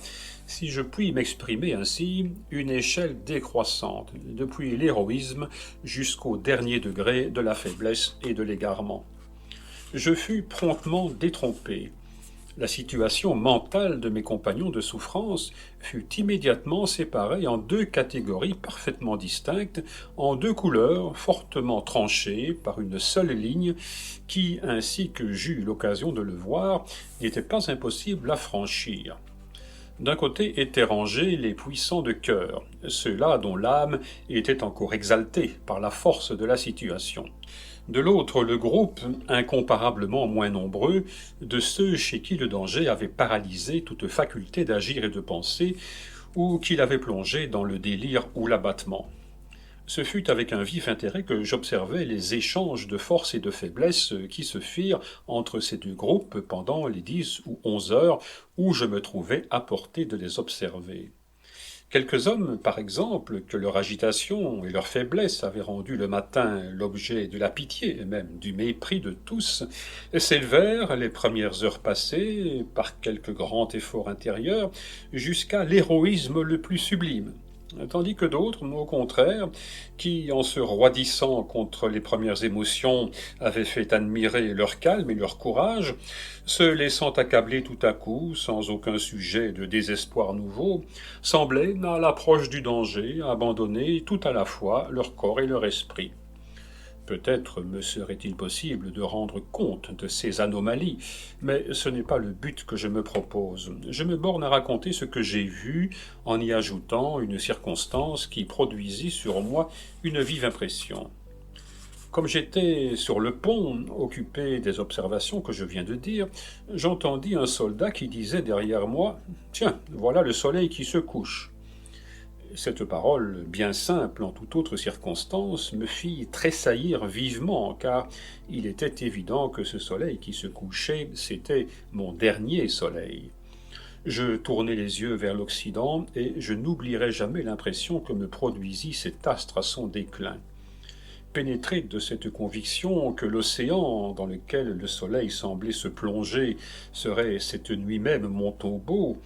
si je puis m'exprimer ainsi, une échelle décroissante, depuis l'héroïsme jusqu'au dernier degré de la faiblesse et de l'égarement. Je fus promptement détrompé. La situation mentale de mes compagnons de souffrance fut immédiatement séparée en deux catégories parfaitement distinctes, en deux couleurs fortement tranchées par une seule ligne qui, ainsi que j'eus l'occasion de le voir, n'était pas impossible à franchir. D'un côté étaient rangés les puissants de cœur, ceux-là dont l'âme était encore exaltée par la force de la situation. De l'autre, le groupe, incomparablement moins nombreux, de ceux chez qui le danger avait paralysé toute faculté d'agir et de penser, ou qui l'avait plongé dans le délire ou l'abattement. Ce fut avec un vif intérêt que j'observai les échanges de force et de faiblesse qui se firent entre ces deux groupes pendant les 10 ou 11 heures où je me trouvai à portée de les observer. Quelques hommes, par exemple, que leur agitation et leur faiblesse avaient rendu le matin l'objet de la pitié et même du mépris de tous, s'élevèrent, les premières heures passées, par quelque grand effort intérieur, jusqu'à l'héroïsme le plus sublime. Tandis que d'autres, au contraire, qui, en se roidissant contre les premières émotions, avaient fait admirer leur calme et leur courage, se laissant accabler tout à coup, sans aucun sujet de désespoir nouveau, semblaient, à l'approche du danger, abandonner tout à la fois leur corps et leur esprit. Peut-être me serait-il possible de rendre compte de ces anomalies, mais ce n'est pas le but que je me propose. Je me borne à raconter ce que j'ai vu, en y ajoutant une circonstance qui produisit sur moi une vive impression. Comme j'étais sur le pont, occupé des observations que je viens de dire, j'entendis un soldat qui disait derrière moi « Tiens, voilà le soleil qui se couche ». Cette parole, bien simple en toute autre circonstance, me fit tressaillir vivement, car il était évident que ce soleil qui se couchait, c'était mon dernier soleil. Je tournai les yeux vers l'Occident, et je n'oublierai jamais l'impression que me produisit cet astre à son déclin. Pénétré de cette conviction que l'océan dans lequel le soleil semblait se plonger serait cette nuit même mon tombeau,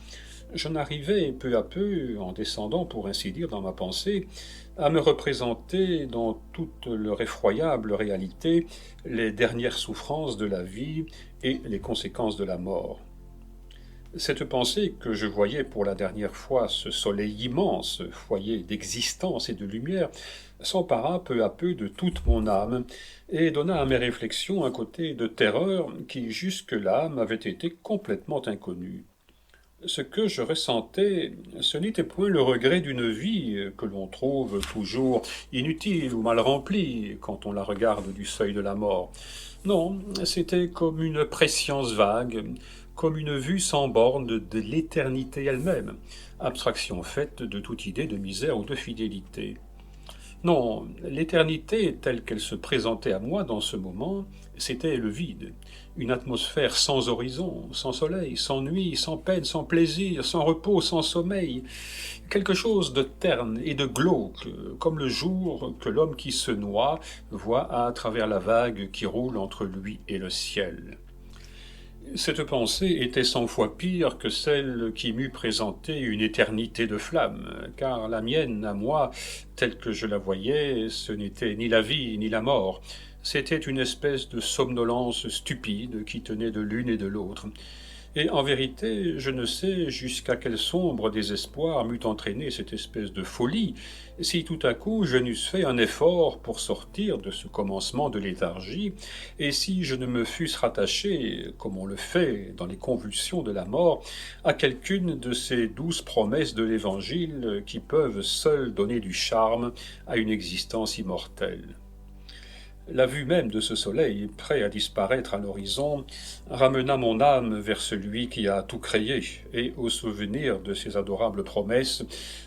j'en arrivais peu à peu, en descendant pour ainsi dire dans ma pensée, à me représenter dans toute leur effroyable réalité les dernières souffrances de la vie et les conséquences de la mort. Cette pensée que je voyais pour la dernière fois ce soleil immense, foyer d'existence et de lumière, s'empara peu à peu de toute mon âme et donna à mes réflexions un côté de terreur qui jusque-là m'avait été complètement inconnu. Ce que je ressentais, ce n'était point le regret d'une vie que l'on trouve toujours inutile ou mal remplie quand on la regarde du seuil de la mort. Non, c'était comme une prescience vague, comme une vue sans borne de l'éternité elle-même, abstraction faite de toute idée de misère ou de fidélité. Non, l'éternité telle qu'elle se présentait à moi dans ce moment, c'était le vide, une atmosphère sans horizon, sans soleil, sans nuit, sans peine, sans plaisir, sans repos, sans sommeil, quelque chose de terne et de glauque, comme le jour que l'homme qui se noie voit à travers la vague qui roule entre lui et le ciel. Cette pensée était 100 fois pire que celle qui m'eût présenté une éternité de flammes, car la mienne, à moi, telle que je la voyais, ce n'était ni la vie ni la mort, c'était une espèce de somnolence stupide qui tenait de l'une et de l'autre. Et en vérité, je ne sais jusqu'à quel sombre désespoir m'eût entraîné cette espèce de folie, si tout à coup je n'eusse fait un effort pour sortir de ce commencement de léthargie, et si je ne me fusse rattaché, comme on le fait dans les convulsions de la mort, à quelqu'une de ces douces promesses de l'Évangile qui peuvent seules donner du charme à une existence immortelle. La vue même de ce soleil, prêt à disparaître à l'horizon, ramena mon âme vers celui qui a tout créé, et au souvenir de ces adorables promesses,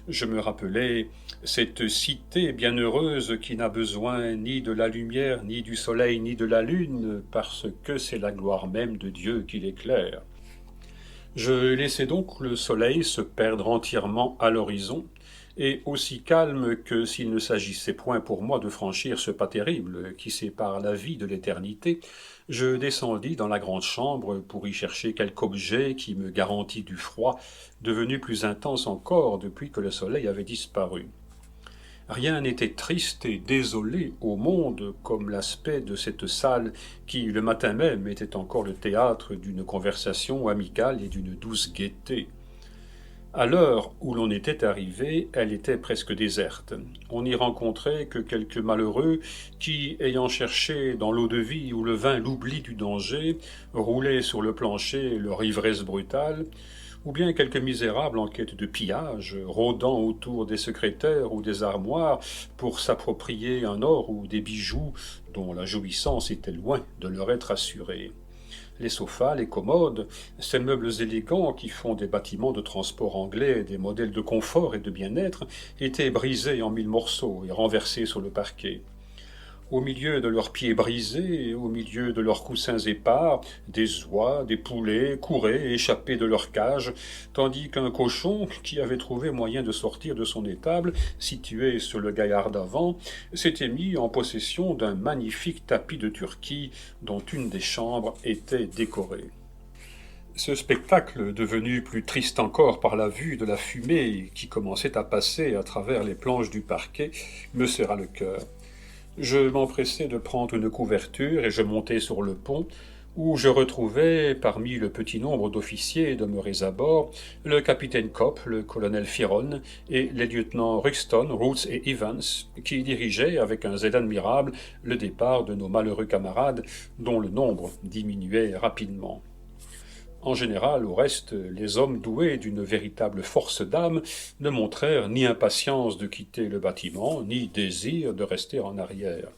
je me rappelai cette cité bienheureuse qui n'a besoin ni de la lumière, ni du soleil, ni de la lune, parce que c'est la gloire même de Dieu qui l'éclaire. Je laissai donc le soleil se perdre entièrement à l'horizon, et aussi calme que s'il ne s'agissait point pour moi de franchir ce pas terrible qui sépare la vie de l'éternité, je descendis dans la grande chambre pour y chercher quelque objet qui me garantît du froid, devenu plus intense encore depuis que le soleil avait disparu. Rien n'était triste et désolé au monde comme l'aspect de cette salle qui, le matin même, était encore le théâtre d'une conversation amicale et d'une douce gaieté. À l'heure où l'on était arrivé, elle était presque déserte. On n'y rencontrait que quelques malheureux qui, ayant cherché dans l'eau-de-vie où le vin l'oubli du danger, roulaient sur le plancher leur ivresse brutale, ou bien quelques misérables en quête de pillage, rôdant autour des secrétaires ou des armoires pour s'approprier un or ou des bijoux dont la jouissance était loin de leur être assurée. Les sofas, les commodes, ces meubles élégants qui font des bâtiments de transport anglais des modèles de confort et de bien-être, étaient brisés en mille morceaux et renversés sur le parquet. Au milieu de leurs pieds brisés, au milieu de leurs coussins épars, des oies, des poulets couraient et échappaient de leur cage, tandis qu'un cochon, qui avait trouvé moyen de sortir de son étable, situé sur le gaillard d'avant, s'était mis en possession d'un magnifique tapis de Turquie dont une des chambres était décorée. Ce spectacle, devenu plus triste encore par la vue de la fumée qui commençait à passer à travers les planches du parquet, me serra le cœur. Je m'empressai de prendre une couverture et je montai sur le pont, où je retrouvai, parmi le petit nombre d'officiers demeurés à bord, le capitaine Copp, le colonel Firon et les lieutenants Ruxton, Roots et Evans, qui dirigeaient, avec un zèle admirable, le départ de nos malheureux camarades, dont le nombre diminuait rapidement. En général, au reste, les hommes doués d'une véritable force d'âme ne montrèrent ni impatience de quitter le bâtiment, ni désir de rester en arrière.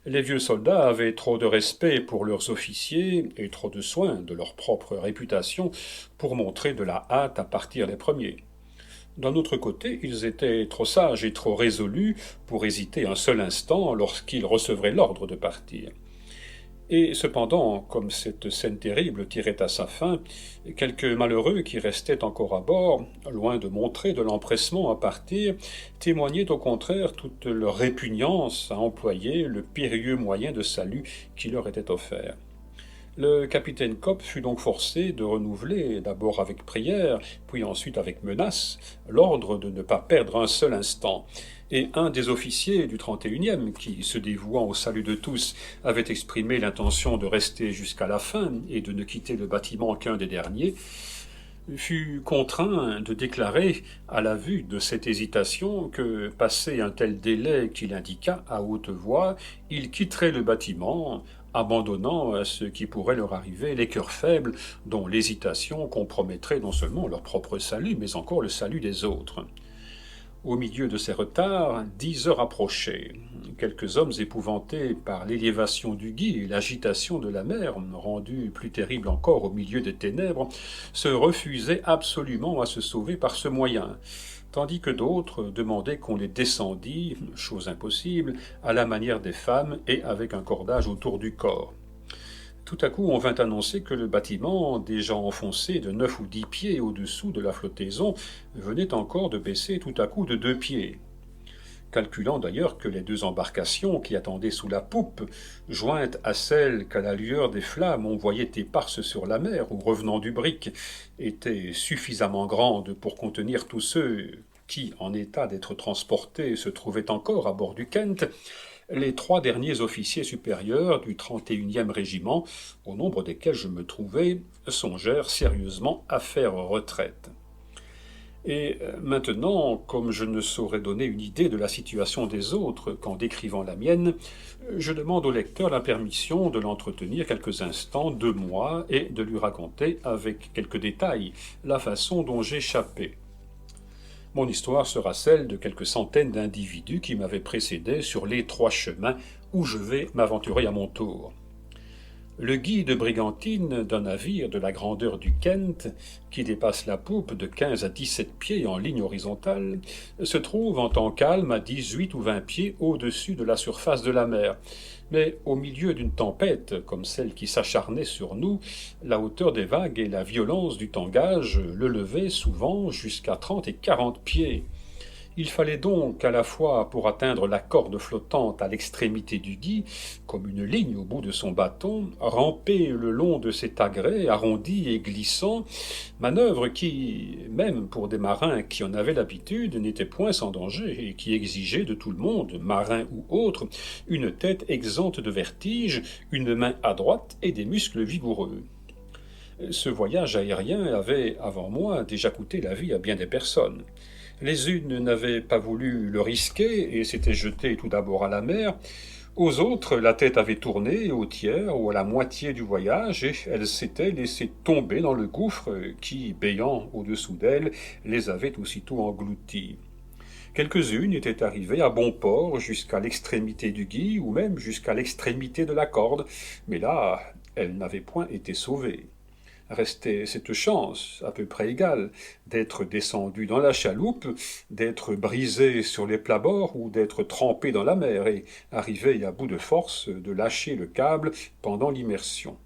Les vieux soldats avaient trop de respect pour leurs officiers et trop de soin de leur propre réputation pour montrer de la hâte à partir les premiers. D'un autre côté, ils étaient trop sages et trop résolus pour hésiter un seul instant lorsqu'ils recevraient l'ordre de partir. Et cependant, comme cette scène terrible tirait à sa fin, quelques malheureux qui restaient encore à bord, loin de montrer de l'empressement à partir, témoignaient au contraire toute leur répugnance à employer le périlleux moyen de salut qui leur était offert. Le capitaine Copp fut donc forcé de renouveler, d'abord avec prière, puis ensuite avec menace, l'ordre de ne pas perdre un seul instant, et un des officiers du 31e, qui, se dévouant au salut de tous, avait exprimé l'intention de rester jusqu'à la fin et de ne quitter le bâtiment qu'un des derniers, fut contraint de déclarer, à la vue de cette hésitation, que, passé un tel délai qu'il indiqua à haute voix, il quitterait le bâtiment, abandonnant à ce qui pourrait leur arriver les cœurs faibles, dont l'hésitation compromettrait non seulement leur propre salut, mais encore le salut des autres. Au milieu de ces retards, 10 heures approchaient. Quelques hommes épouvantés par l'élévation du gui et l'agitation de la mer, rendue plus terrible encore au milieu des ténèbres, se refusaient absolument à se sauver par ce moyen, tandis que d'autres demandaient qu'on les descendît, chose impossible, à la manière des femmes et avec un cordage autour du corps. Tout à coup, on vint annoncer que le bâtiment, déjà enfoncé de 9 ou 10 pieds au-dessous de la flottaison, venait encore de baisser tout à coup de 2 pieds. Calculant d'ailleurs que les 2 embarcations qui attendaient sous la poupe, jointes à celles qu'à la lueur des flammes on voyait éparses sur la mer ou revenant du brick, étaient suffisamment grandes pour contenir tous ceux qui, en état d'être transportés, se trouvaient encore à bord du Kent, les 3 derniers officiers supérieurs du 31e régiment, au nombre desquels je me trouvais, songèrent sérieusement à faire retraite. Et maintenant, comme je ne saurais donner une idée de la situation des autres qu'en décrivant la mienne, je demande au lecteur la permission de l'entretenir quelques instants de moi et de lui raconter, avec quelques détails, la façon dont j'échappais. Mon histoire sera celle de quelques centaines d'individus qui m'avaient précédé sur l'étroit chemin où je vais m'aventurer à mon tour. Le guide brigantine d'un navire de la grandeur du Kent, qui dépasse la poupe de 15 à 17 pieds en ligne horizontale, se trouve en temps calme à 18 ou 20 pieds au-dessus de la surface de la mer. Mais au milieu d'une tempête, comme celle qui s'acharnait sur nous, la hauteur des vagues et la violence du tangage le levaient souvent jusqu'à 30 et 40 pieds. Il fallait donc, à la fois pour atteindre la corde flottante à l'extrémité du gui, comme une ligne au bout de son bâton, ramper le long de cet agrès arrondi et glissant, manœuvre qui, même pour des marins qui en avaient l'habitude, n'était point sans danger et qui exigeait de tout le monde, marin ou autre, une tête exempte de vertige, une main adroite et des muscles vigoureux. Ce voyage aérien avait, avant moi, déjà coûté la vie à bien des personnes. Les unes n'avaient pas voulu le risquer et s'étaient jetées tout d'abord à la mer. Aux autres, la tête avait tourné au tiers ou à la moitié du voyage et elles s'étaient laissées tomber dans le gouffre qui, béant au-dessous d'elles, les avait aussitôt englouties. Quelques-unes étaient arrivées à bon port jusqu'à l'extrémité du gui ou même jusqu'à l'extrémité de la corde, mais là, elles n'avaient point été sauvées. Restait cette chance, à peu près égale, d'être descendu dans la chaloupe, d'être brisé sur les plabords ou d'être trempé dans la mer et arriver à bout de force de lâcher le câble pendant l'immersion.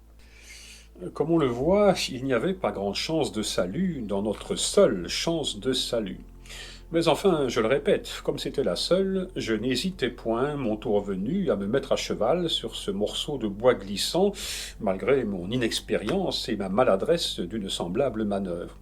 Comme on le voit, il n'y avait pas grande chance de salut dans notre seule chance de salut. Mais enfin, je le répète, comme c'était la seule, je n'hésitais point, mon tour venu, à me mettre à cheval sur ce morceau de bois glissant, malgré mon inexpérience et ma maladresse d'une semblable manœuvre.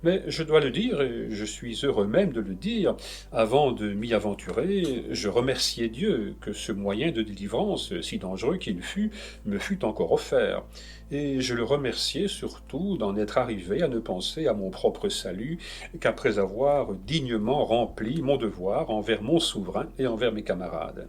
Mais je dois le dire, et je suis heureux même de le dire, avant de m'y aventurer, je remerciai Dieu que ce moyen de délivrance, si dangereux qu'il fût, me fut encore offert. Et je le remerciai surtout d'en être arrivé à ne penser à mon propre salut qu'après avoir dignement rempli mon devoir envers mon souverain et envers mes camarades.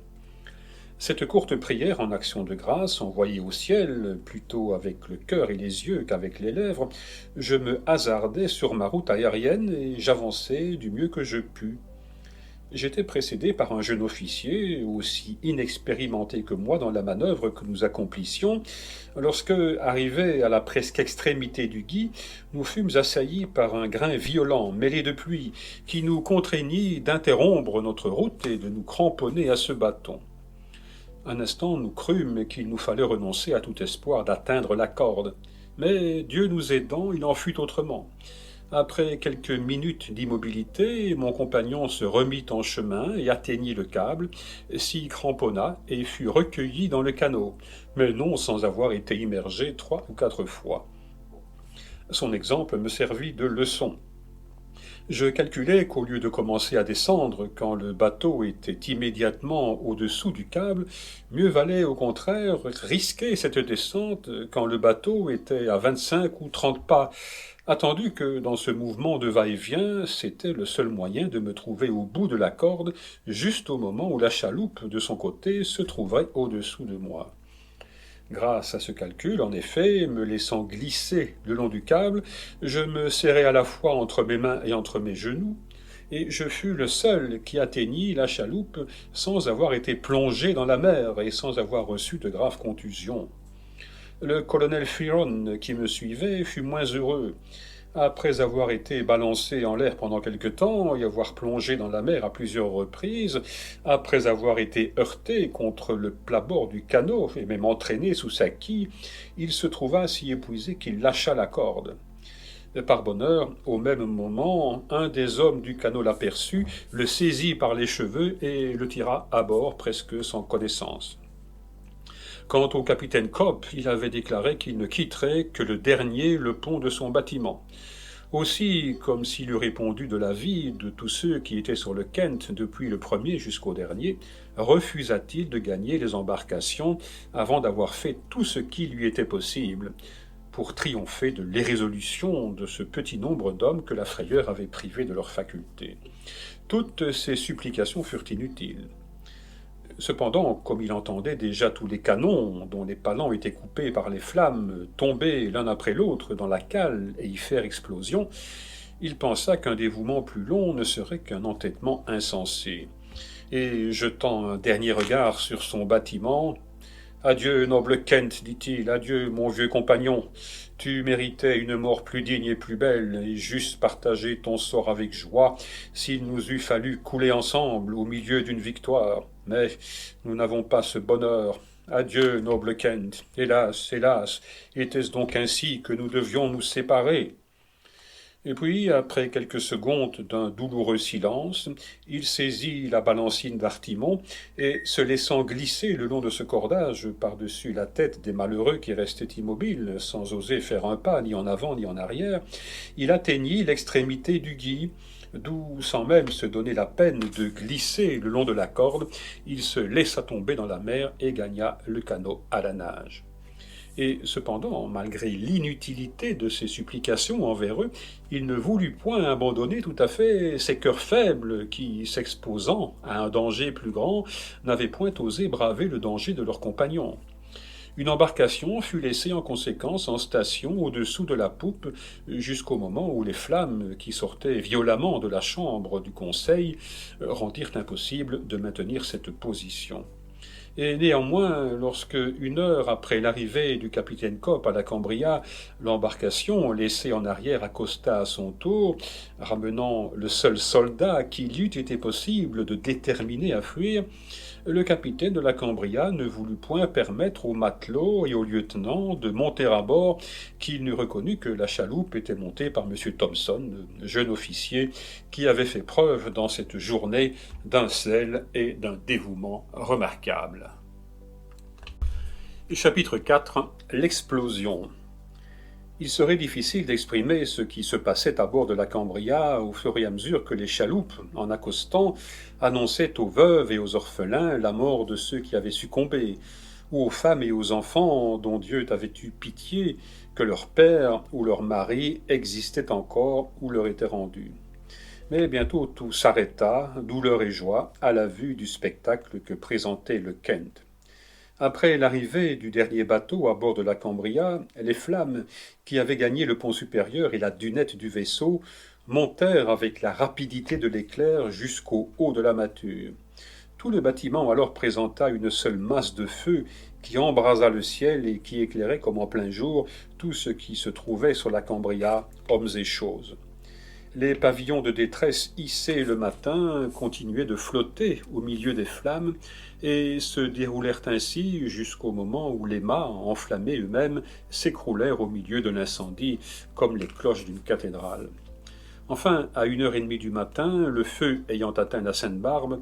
Cette courte prière en action de grâce, envoyée au ciel, plutôt avec le cœur et les yeux qu'avec les lèvres, je me hasardai sur ma route aérienne et j'avançai du mieux que je pus. J'étais précédé par un jeune officier, aussi inexpérimenté que moi dans la manœuvre que nous accomplissions, lorsque, arrivés à la presque extrémité du gui, nous fûmes assaillis par un grain violent, mêlé de pluie, qui nous contraignit d'interrompre notre route et de nous cramponner à ce bâton. Un instant, nous crûmes qu'il nous fallait renoncer à tout espoir d'atteindre la corde. Mais, Dieu nous aidant, il en fut autrement. Après quelques minutes d'immobilité, mon compagnon se remit en chemin et atteignit le câble, s'y cramponna et fut recueilli dans le canot, mais non sans avoir été immergé 3 ou 4 fois. Son exemple me servit de leçon. Je calculai qu'au lieu de commencer à descendre quand le bateau était immédiatement au-dessous du câble, mieux valait au contraire risquer cette descente quand le bateau était à 25 ou 30 pas, attendu que dans ce mouvement de va-et-vient, c'était le seul moyen de me trouver au bout de la corde, juste au moment où la chaloupe de son côté se trouverait au-dessous de moi. Grâce à ce calcul, en effet, me laissant glisser le long du câble, je me serrai à la fois entre mes mains et entre mes genoux, et je fus le seul qui atteignit la chaloupe sans avoir été plongé dans la mer et sans avoir reçu de graves contusions. Le colonel Firon, qui me suivait, fut moins heureux. Après avoir été balancé en l'air pendant quelque temps et avoir plongé dans la mer à plusieurs reprises, après avoir été heurté contre le plat-bord du canot et même entraîné sous sa quille, il se trouva si épuisé qu'il lâcha la corde. Par bonheur, au même moment, un des hommes du canot l'aperçut, le saisit par les cheveux et le tira à bord presque sans connaissance. Quant au capitaine Cobb, il avait déclaré qu'il ne quitterait que le dernier le pont de son bâtiment. Aussi, comme s'il eût répondu de l'avis de tous ceux qui étaient sur le Kent depuis le premier jusqu'au dernier, refusa-t-il de gagner les embarcations avant d'avoir fait tout ce qui lui était possible, pour triompher de l'irrésolution de ce petit nombre d'hommes que la frayeur avait privés de leurs facultés. Toutes ces supplications furent inutiles. Cependant, comme il entendait déjà tous les canons, dont les palans étaient coupés par les flammes, tomber l'un après l'autre dans la cale et y faire explosion, il pensa qu'un dévouement plus long ne serait qu'un entêtement insensé. Et jetant un dernier regard sur son bâtiment, « Adieu, noble Kent, dit-il, adieu, mon vieux compagnon. Tu méritais une mort plus digne et plus belle, et j'eusse partagé ton sort avec joie, s'il nous eût fallu couler ensemble au milieu d'une victoire. Mais nous n'avons pas ce bonheur. Adieu, noble Kent. Hélas, hélas, était-ce donc ainsi que nous devions nous séparer ?» Et puis, après quelques secondes d'un douloureux silence, il saisit la balancine d'Artimon et, se laissant glisser le long de ce cordage par-dessus la tête des malheureux qui restaient immobiles, sans oser faire un pas ni en avant ni en arrière, il atteignit l'extrémité du gui, d'où, sans même se donner la peine de glisser le long de la corde, il se laissa tomber dans la mer et gagna le canot à la nage. Et cependant, malgré l'inutilité de ses supplications envers eux, il ne voulut point abandonner tout à fait ces cœurs faibles qui, s'exposant à un danger plus grand, n'avaient point osé braver le danger de leurs compagnons. Une embarcation fut laissée en conséquence en station au-dessous de la poupe jusqu'au moment où les flammes qui sortaient violemment de la chambre du conseil rendirent impossible de maintenir cette position. Et néanmoins, lorsque, 1 heure après l'arrivée du capitaine Cope à la Cambria, l'embarcation, laissée en arrière, accosta à son tour, ramenant le seul soldat qu'il eût été possible de déterminer à fuir, le capitaine de la Cambria ne voulut point permettre aux matelots et aux lieutenants de monter à bord, qu'il n'eût reconnu que la chaloupe était montée par M. Thompson, jeune officier, qui avait fait preuve dans cette journée d'un zèle et d'un dévouement remarquables. Chapitre 4 L'explosion. Il serait difficile d'exprimer ce qui se passait à bord de la Cambria au fur et à mesure que les chaloupes, en accostant, annonçaient aux veuves et aux orphelins la mort de ceux qui avaient succombé, ou aux femmes et aux enfants dont Dieu avait eu pitié, que leur père ou leur mari existait encore ou leur était rendu. Mais bientôt tout s'arrêta, douleur et joie, à la vue du spectacle que présentait le Kent. Après l'arrivée du dernier bateau à bord de la Cambria, les flammes, qui avaient gagné le pont supérieur et la dunette du vaisseau, montèrent avec la rapidité de l'éclair jusqu'au haut de la mâture. Tout le bâtiment alors présenta une seule masse de feu qui embrasa le ciel et qui éclairait comme en plein jour tout ce qui se trouvait sur la Cambria, hommes et choses. Les pavillons de détresse hissés le matin continuaient de flotter au milieu des flammes et se déroulèrent ainsi jusqu'au moment où les mâts, enflammés eux-mêmes, s'écroulèrent au milieu de l'incendie comme les cloches d'une cathédrale. Enfin, à 1 heure et demie du matin, le feu ayant atteint la Sainte-Barbe,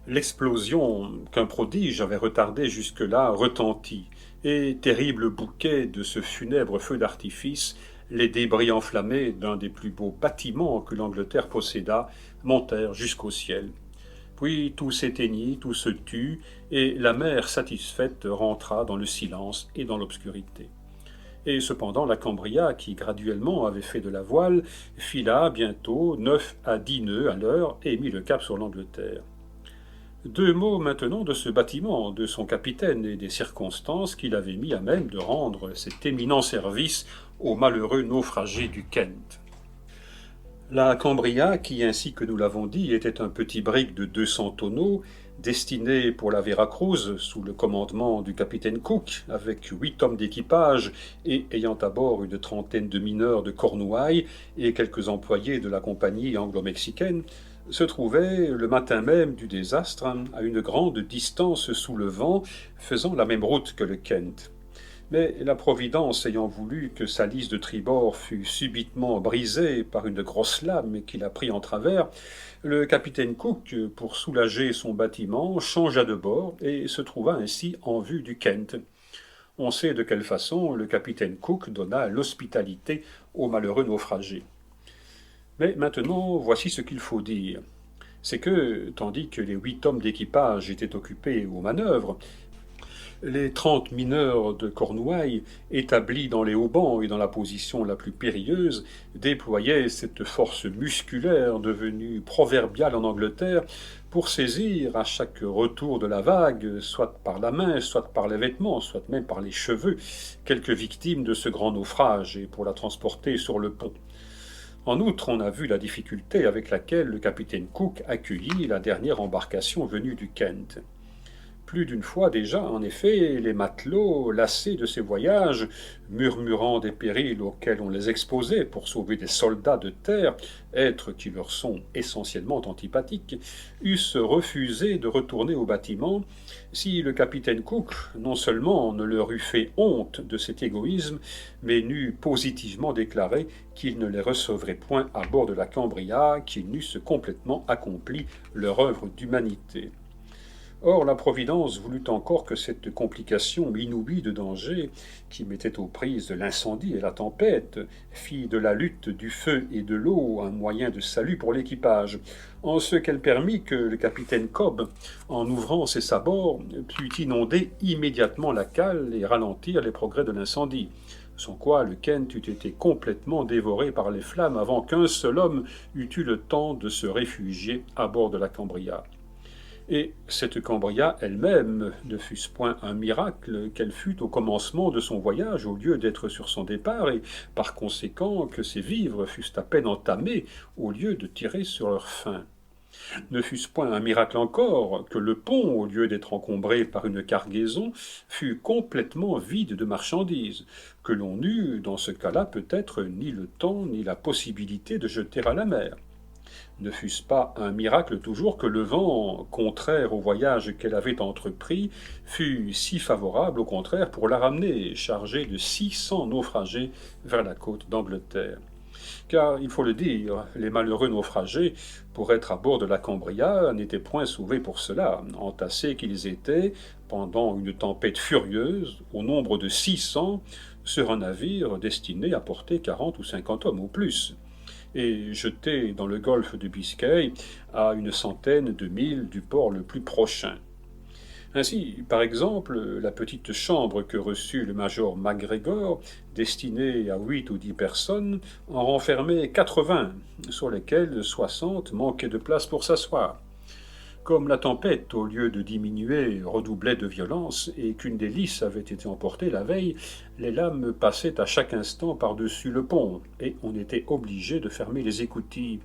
l'explosion qu'un prodige avait retardée jusque-là retentit, et terrible bouquet de ce funèbre feu d'artifice, les débris enflammés d'un des plus beaux bâtiments que l'Angleterre possédât montèrent jusqu'au ciel. Puis tout s'éteignit, tout se tut, et la mer satisfaite rentra dans le silence et dans l'obscurité. Et cependant la Cambria, qui graduellement avait fait de la voile, fila bientôt 9 à 10 nœuds à l'heure et mit le cap sur l'Angleterre. 2 mots maintenant de ce bâtiment, de son capitaine et des circonstances qu'il avait mis à même de rendre cet éminent service aux malheureux naufragés du Kent. La Cambria, qui, ainsi que nous l'avons dit, était un petit brick de 200 tonneaux, destiné pour la Vera Cruz sous le commandement du capitaine Cook, avec 8 hommes d'équipage et ayant à bord une trentaine de mineurs de Cornouailles et quelques employés de la compagnie anglo-mexicaine, se trouvait, le matin même du désastre, à une grande distance sous le vent, faisant la même route que le Kent. Mais la Providence ayant voulu que sa lisse de tribord fût subitement brisée par une grosse lame qui la prit en travers, le capitaine Cook, pour soulager son bâtiment, changea de bord et se trouva ainsi en vue du Kent. On sait de quelle façon le capitaine Cook donna l'hospitalité aux malheureux naufragés. Mais maintenant, voici ce qu'il faut dire. C'est que, tandis que les 8 hommes d'équipage étaient occupés aux manœuvres, les 30 mineurs de Cornouailles, établis dans les haubans et dans la position la plus périlleuse, déployaient cette force musculaire devenue proverbiale en Angleterre pour saisir à chaque retour de la vague, soit par la main, soit par les vêtements, soit même par les cheveux, quelques victimes de ce grand naufrage et pour la transporter sur le pont. En outre, on a vu la difficulté avec laquelle le capitaine Cook accueillit la dernière embarcation venue du Kent. Plus d'une fois déjà, en effet, les matelots, lassés de ces voyages, murmurant des périls auxquels on les exposait pour sauver des soldats de terre, êtres qui leur sont essentiellement antipathiques, eussent refusé de retourner au bâtiment si le capitaine Cook non seulement ne leur eût fait honte de cet égoïsme, mais n'eût positivement déclaré qu'il ne les recevrait point à bord de la Cambria, qu'ils n'eussent complètement accompli leur œuvre d'humanité. Or, la Providence voulut encore que cette complication inouïe de danger, qui mettait aux prises l'incendie et la tempête, fit de la lutte du feu et de l'eau un moyen de salut pour l'équipage, en ce qu'elle permit que le capitaine Cobb, en ouvrant ses sabords, pût inonder immédiatement la cale et ralentir les progrès de l'incendie, sans quoi le Kent eût été complètement dévoré par les flammes avant qu'un seul homme eût eu le temps de se réfugier à bord de la Cambria. Et cette Cambria elle-même ne fût-ce point un miracle qu'elle fût au commencement de son voyage au lieu d'être sur son départ, et par conséquent que ses vivres fussent à peine entamés au lieu de tirer sur leur fin. Ne fût-ce point un miracle encore que le pont, au lieu d'être encombré par une cargaison, fût complètement vide de marchandises, que l'on n'eût, dans ce cas-là, peut-être ni le temps ni la possibilité de jeter à la mer. Ne fût-ce pas un miracle toujours que le vent, contraire au voyage qu'elle avait entrepris, fût si favorable au contraire pour la ramener, chargée de 600 naufragés, vers la côte d'Angleterre. Car, il faut le dire, les malheureux naufragés, pour être à bord de la Cambria, n'étaient point sauvés pour cela, entassés qu'ils étaient, pendant une tempête furieuse, au nombre de 600, sur un navire destiné à porter 40 ou 50 hommes au plus, et jeté dans le golfe de Biscaye à une centaine de milles du port le plus prochain. Ainsi, par exemple, la petite chambre que reçut le major MacGregor, destinée à 8 ou 10 personnes, en renfermait 80, sur lesquelles 60 manquaient de place pour s'asseoir. Comme la tempête, au lieu de diminuer, redoublait de violence, et qu'une des lisses avait été emportée la veille, les lames passaient à chaque instant par-dessus le pont, et on était obligé de fermer les écoutilles.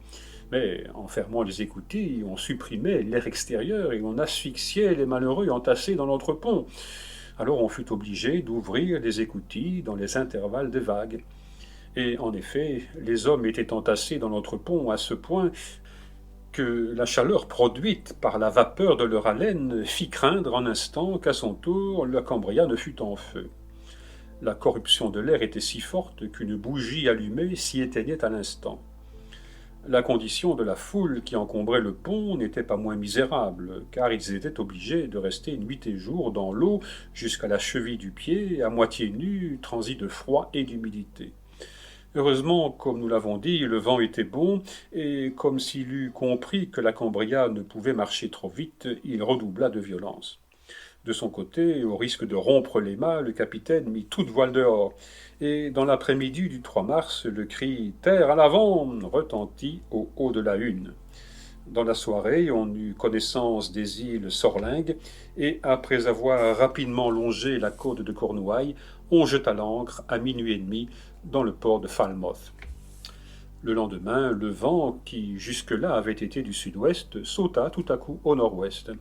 Mais en fermant les écoutilles, on supprimait l'air extérieur et on asphyxiait les malheureux entassés dans l'entrepont. Alors on fut obligé d'ouvrir les écoutilles dans les intervalles des vagues. Et en effet, les hommes étaient entassés dans l'entrepont à ce point que la chaleur produite par la vapeur de leur haleine fit craindre un instant qu'à son tour la Cambria ne fût en feu. La corruption de l'air était si forte qu'une bougie allumée s'y éteignait à l'instant. La condition de la foule qui encombrait le pont n'était pas moins misérable, car ils étaient obligés de rester nuit et jour dans l'eau jusqu'à la cheville du pied, à moitié nus, transis de froid et d'humidité. Heureusement, comme nous l'avons dit, le vent était bon, et comme s'il eût compris que la Cambria ne pouvait marcher trop vite, il redoubla de violence. De son côté, au risque de rompre les mâts, le capitaine mit toute voile dehors, et dans l'après-midi du 3 mars, le cri « Terre à l'avant » retentit au haut de la hune. Dans la soirée, on eut connaissance des îles Sorlingues, et après avoir rapidement longé la côte de Cornouailles, on jeta l'ancre à minuit et demi dans le port de Falmouth. Le lendemain, le vent, qui jusque-là avait été du sud-ouest, sauta tout à coup au nord-ouest.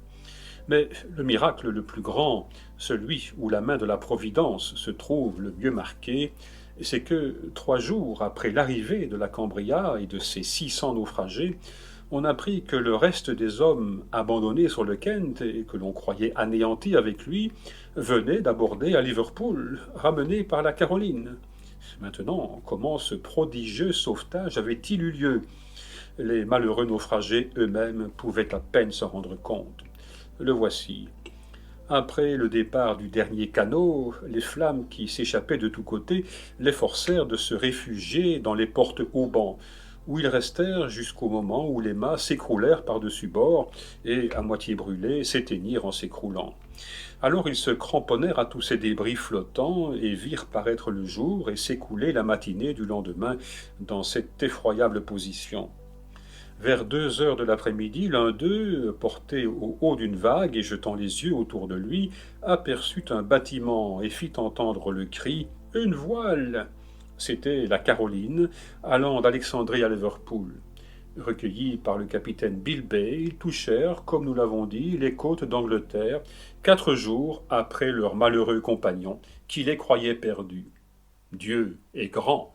Mais le miracle le plus grand, celui où la main de la Providence se trouve le mieux marquée, c'est que 3 jours après l'arrivée de la Cambria et de ses 600 naufragés, on apprit que le reste des hommes abandonnés sur le Kent et que l'on croyait anéantis avec lui venaient d'aborder à Liverpool, ramenés par la Caroline. Maintenant, comment ce prodigieux sauvetage avait-il eu lieu? Les malheureux naufragés eux-mêmes pouvaient à peine s'en rendre compte. Le voici. Après le départ du dernier canot, les flammes qui s'échappaient de tous côtés les forcèrent de se réfugier dans les portes haubans, où ils restèrent jusqu'au moment où les mâts s'écroulèrent par-dessus bord et, à moitié brûlés, s'éteignirent en s'écroulant. Alors ils se cramponnèrent à tous ces débris flottants et virent paraître le jour et s'écouler la matinée du lendemain dans cette effroyable position. Vers 2 heures de l'après-midi, l'un d'eux, porté au haut d'une vague et jetant les yeux autour de lui, aperçut un bâtiment et fit entendre le cri « Une voile !» C'était la Caroline, allant d'Alexandrie à Liverpool. Recueillis par le capitaine Bilbay, ils touchèrent, comme nous l'avons dit, les côtes d'Angleterre, 4 jours après leurs malheureux compagnons, qui les croyaient perdus. Dieu est grand.